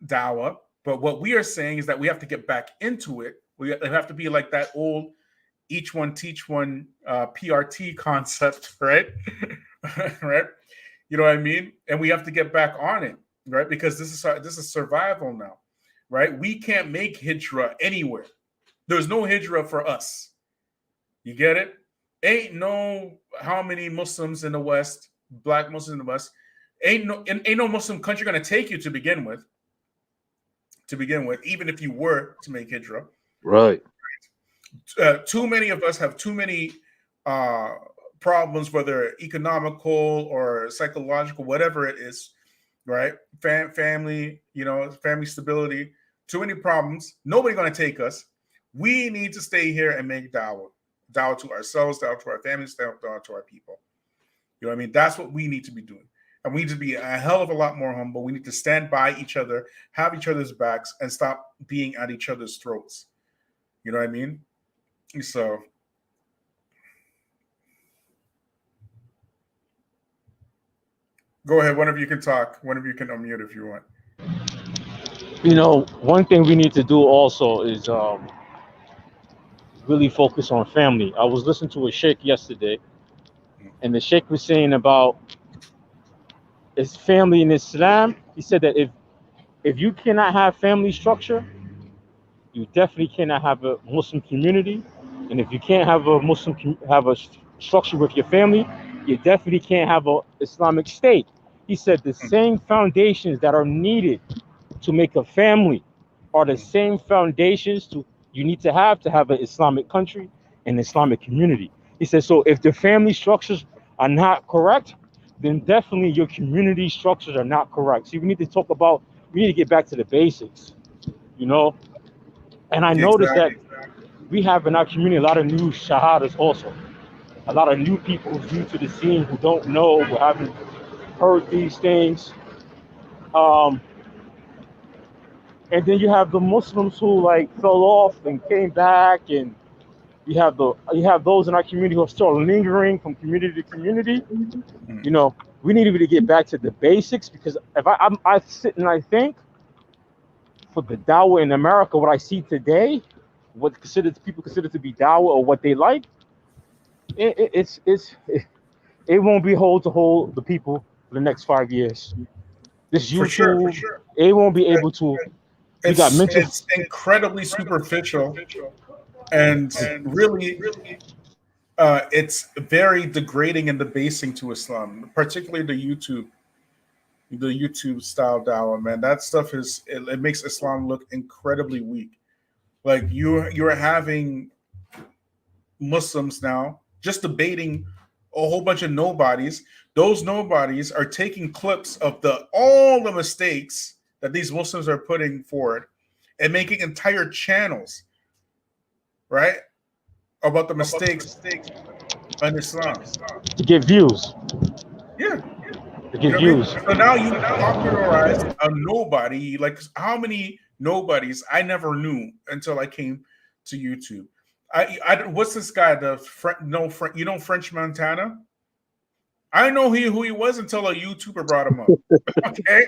dawah. But what we are saying is that we have to get back into it. We have to be like that old each one teach one PRT concept, right? Right? You know what I mean? And we have to get back on it, right? Because this is survival now, right? We can't make hijrah anywhere. There's no hijrah for us. You get it? Ain't no how many Muslims in the West, Black Muslims in the West, ain't no Muslim country gonna take you to begin with. Even if you were to make hijrah, right? Too many of us have too many problems, whether economical or psychological, whatever it is, right? Family, family stability, too many problems. Nobody going to take us. We need to stay here and make dawah to ourselves, dawah to our families, dawah to our people. You know what I mean? That's what we need to be doing. And we need to be a hell of a lot more humble. We need to stand by each other, have each other's backs, and stop being at each other's throats. You know what I mean? So, go ahead. One of you can talk. One of you can unmute if you want. One thing we need to do also is really focus on family. I was listening to a sheikh yesterday, and the sheikh was saying about his family in Islam. He said that if you cannot have family structure, you definitely cannot have a Muslim community. And if you can't have a structure with your family, you definitely can't have an Islamic state. He said the same foundations that are needed to make a family are the same foundations you need to have an Islamic country and Islamic community. He said, so if the family structures are not correct, then definitely your community structures are not correct. See, we need to get back to the basics, And I noticed that we have in our community a lot of new shahadas also. A lot of new people who's new to the scene who don't know, who haven't heard these things. And then you have the Muslims who fell off and came back, and you have those in our community who are still lingering from community to community. We need to get back to the basics, because if I sit and I think, for the dawah in America, what I see today, what people consider to be dawah or what they like, it won't be hold to hold the people for the next 5 years. This For sure, for YouTube, sure. it won't be able to. We got mental. It's incredibly superficial, and really, it's very degrading and debasing to Islam, particularly the YouTube style dawah. Man, that stuff it makes Islam look incredibly weak. Like you're having Muslims now just debating a whole bunch of nobodies. Those nobodies are taking clips of all the mistakes that these Muslims are putting forward and making entire channels, right, about the mistakes in Islam To get views. Yeah. To get views. So now you popularize a nobody. Like how many nobodies I never knew until I came to YouTube. What's this guy? You know French Montana? I didn't know who he was until a YouTuber brought him up. Okay,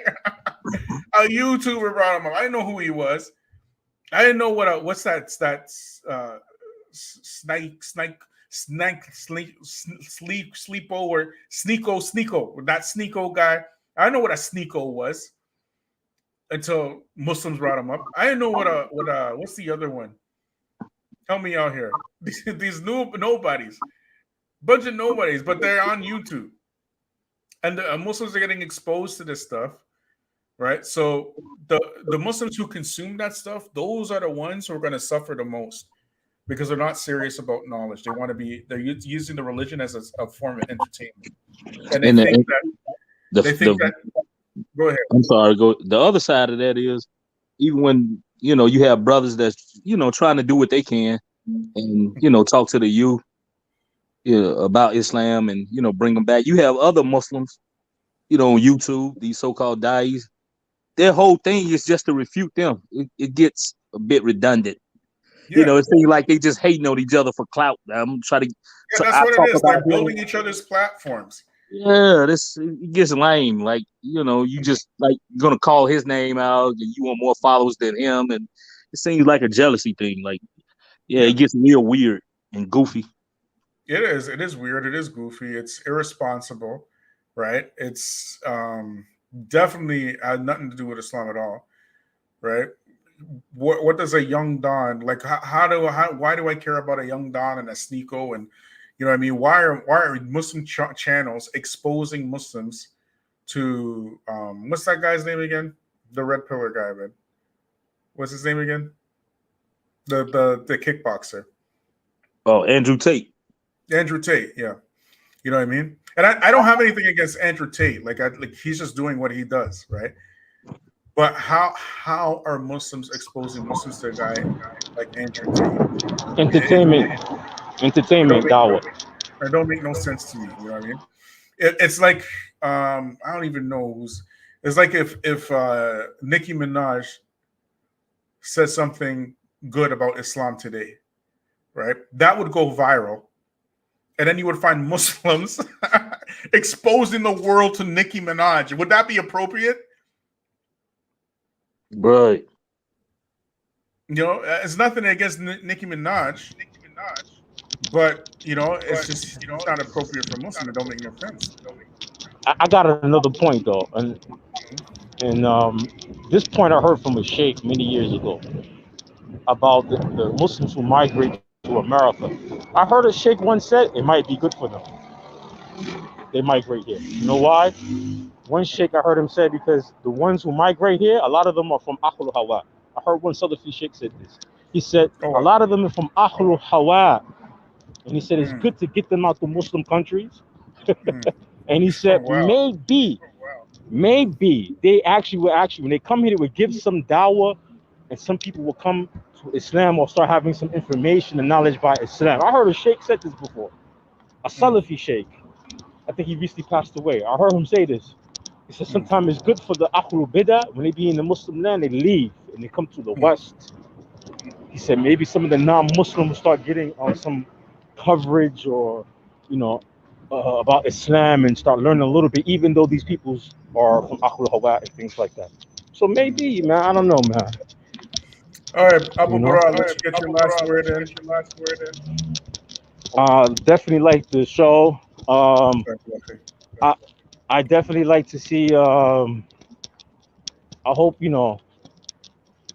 a YouTuber brought him up. I didn't know who he was. I didn't know what's that sleepo or sneeko. That sneeko guy. I didn't know what a sneeko was until Muslims brought him up. I didn't know what's the other one. Help me out here. These nobodies. Bunch of nobodies, but they're on YouTube, and the Muslims are getting exposed to this stuff, right? So the Muslims who consume that stuff, those are the ones who are going to suffer the most because they're not serious about knowledge. They're using the religion as a form of entertainment, and they think that. Go ahead. I'm sorry. The other side of that is even when you have brothers that's trying to do what they can and talk to the youth. About Islam and bring them back. You have other Muslims, on YouTube, these so-called dais. Their whole thing is just to refute them. It gets a bit redundant. Yeah. It seems like they just hating on each other for clout. I'm trying to. Yeah, that's what it is. They're building each other's platforms. Yeah, it gets lame. Like you just like gonna call his name out, and you want more followers than him, and it seems like a jealousy thing. Like, it gets real weird and goofy. It is. It is weird. It is goofy. It's irresponsible, right? It's definitely had nothing to do with Islam at all, right? What does a young Don like? Why do I care about a young Don and a Sneeko? And what I mean? Why are Muslim channels exposing Muslims to what's that guy's name again? The red pillar guy, man. What's his name again? The kickboxer. Oh, Andrew Tate. Andrew Tate, yeah. You know what I mean? And I don't have anything against Andrew Tate. Like he's just doing what he does, right? But how are Muslims exposing Muslims to a guy like Andrew Tate? Entertainment, dawah. It don't make no sense to me. You know what I mean? It's like I don't even know who's. It's like if Nicki Minaj says something good about Islam today, right? That would go viral. And then you would find Muslims exposing the world to Nicki Minaj. Would that be appropriate? Right. It's nothing against Nicki Minaj, but it's just it's not appropriate for Muslims. It don't make no sense. I got another point though, and this point I heard from a sheikh many years ago about the Muslims who migrate to America. I heard a sheikh once said it might be good for them. They migrate here. You know why? One sheikh I heard him say because the ones who migrate here, a lot of them are from Ahlul Hawa. I heard one Salafi sheikh said this. He said a lot of them are from Ahlul Hawa, and he said it's good to get them out to Muslim countries. And he said maybe they actually when they come here, they would give some dawah, and some people will come to Islam or start having some information and knowledge by Islam. I heard a sheikh said this before, a Salafi sheikh. I think he recently passed away. I heard him say this. He said sometimes it's good for the Ahlul Bidah when they be in the Muslim land, they leave and they come to the West. He said maybe some of the non-Muslims start getting some coverage or about Islam and start learning a little bit, even though these peoples are from Ahlul Hawa and things like that. So maybe, man, I don't know, man. All right, Abu You know, Bara, let's get your last word in. definitely like the show. I I definitely like to see. I hope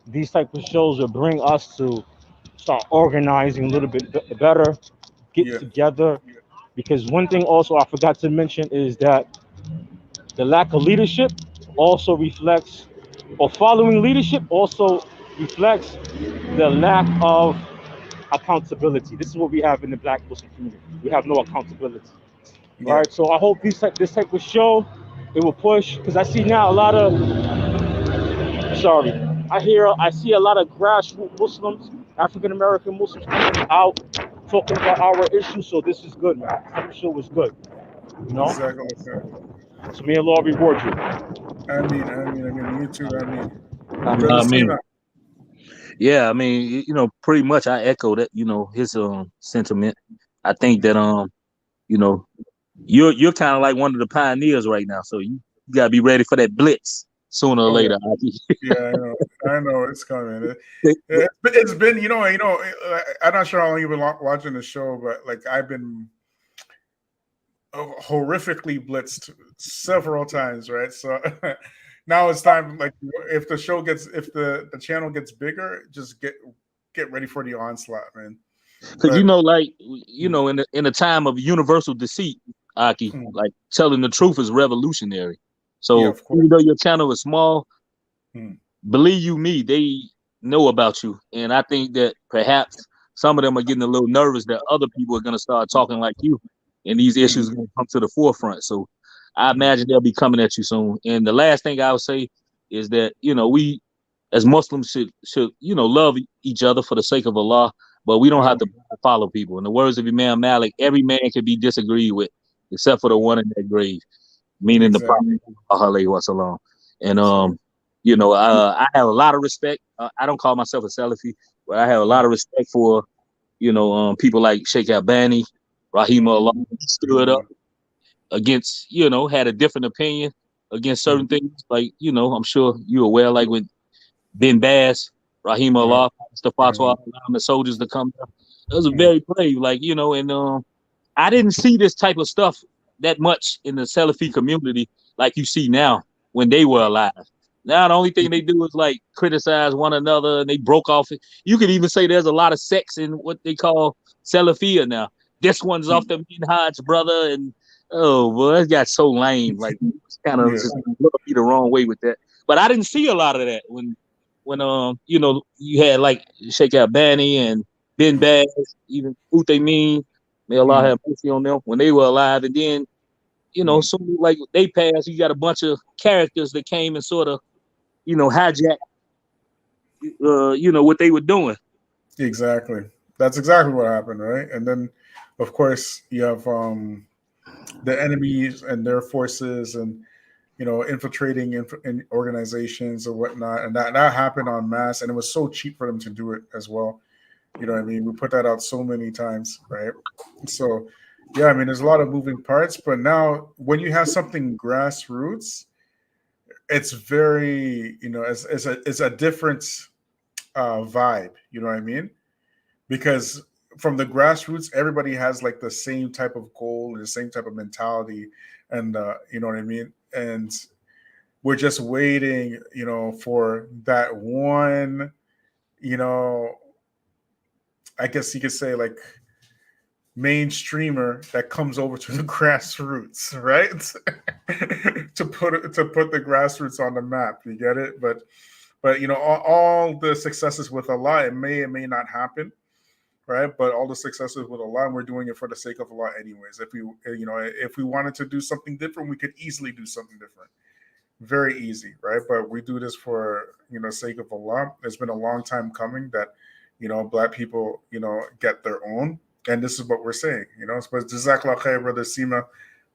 these type of shows will bring us to start organizing a little bit better, get Yeah, together. Because one thing also I forgot to mention is that the lack of leadership also reflects, or following leadership also reflects the lack of accountability. This is what we have in the Black Muslim community. We have no accountability, yeah. right? So I hope this type of show it will push, because I see now a lot of sorry, I see a lot of grassroots Muslims, African American Muslims coming out talking about our issues. So this is good, man. This show was good, you know. Exactly. So may Allah reward you. I mean, you too. I mean, brother I mean, Sima. yeah, I mean, pretty much I echo that, his sentiment. I think that you know, you're kind of like one of the pioneers right now, so you gotta be ready for that blitz sooner or Oh yeah, later. yeah. I know it's coming. It's been, I'm not sure how long you've been watching the show, but like I've been horrifically blitzed several times, right? So now it's time. Like, if the channel gets bigger, just get ready for the onslaught, man. Because But in a time of universal deceit, Aki, like telling the truth is revolutionary. yeah, So of course. even though your channel is small, Mm. believe you me, they know about you, and I think that perhaps some of them are getting a little nervous that other people are going to start talking like you, and these issues are going to come to the forefront. So I imagine they'll be coming at you soon. And the last thing I would say is that we as Muslims should love each other for the sake of Allah, but we don't have to follow people. In the words of Imam Malik, every man can be disagreed with except for the one in that grave, meaning the Prophet Alaihi Wasallam. And I have a lot of respect. I don't call myself a Salafi, but I have a lot of respect for people like Sheikh Albani, Rahimahullah. He stood up against, had a different opinion against certain things. Like, I'm sure you're aware, like when Bin Baz, Rahimahullah, the fatwa, allowing the soldiers to come down. It was a very brave, and I didn't see this type of stuff that much in the Salafi community like you see now when they were alive. Now the only thing they do is like criticize one another, and they broke off it. You could even say there's a lot of sex in what they call Salafia now. This one's off the Minhaj brother, and oh boy, that got so lame. Like, kind of rubbed me the wrong way with that. But I didn't see a lot of that when you had like Sheikh Albani and Bin Baz, even Uthaymeen, may Allah have mercy on them, when they were alive. And then, soon like they passed, you got a bunch of characters that came and sort of, hijack, what they were doing. Exactly. That's exactly what happened, right? And then, of course, you have the enemies and their forces, and infiltrating in organizations or whatnot, and that happened en masse, and it was so cheap for them to do it as well. You know what I mean? We put that out so many times, right? So, yeah, I mean, there's a lot of moving parts, but now when you have something grassroots, it's very, it's a different vibe. You know what I mean? Because from the grassroots, everybody has like the same type of goal and the same type of mentality, and you know what I mean? And we're just waiting, for that one, I guess you could say like mainstreamer that comes over to the grassroots, right? to put the grassroots on the map. You get it? But all the successes with Allah, it may or may not happen, right? But all the successes with Allah, and we're doing it for the sake of Allah anyways. If we wanted to do something different, we could easily do something different. Very easy, right? But we do this for sake of Allah. It's been a long time coming that Black people get their own, and this is what we're saying. But Jazakallah khair, brother Sima,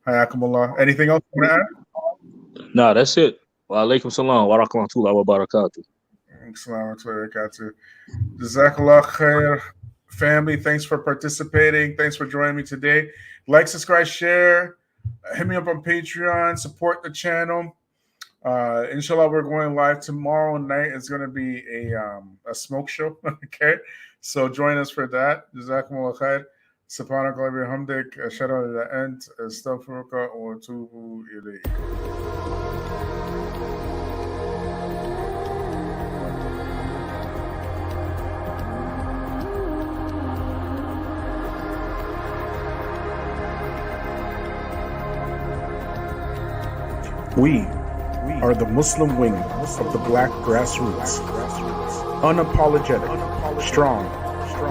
hayakumullah. Anything else you want to add? No, that's it. Wa alaikum salam wa rahmatullahi wa barakatuh. Jazakallah khair, family. Thanks for participating. Thanks for joining me today. Like, subscribe, share. Hit me up on Patreon. Support the channel. Inshallah, we're going live tomorrow night. It's going to be a smoke show. Okay, so join us for that. Jazakumullah khair. Subhanaka wa bihamdik. Ashhadu an la ilaha illa anta astaghfiruka wa atubu ilayk. We are the Muslim wing of the Black grassroots. Unapologetic, strong,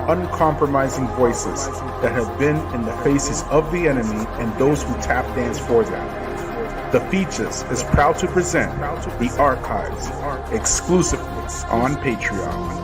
uncompromising voices that have been in the faces of the enemy and those who tap dance for them. The Feachaz is proud to present the archives exclusively on Patreon.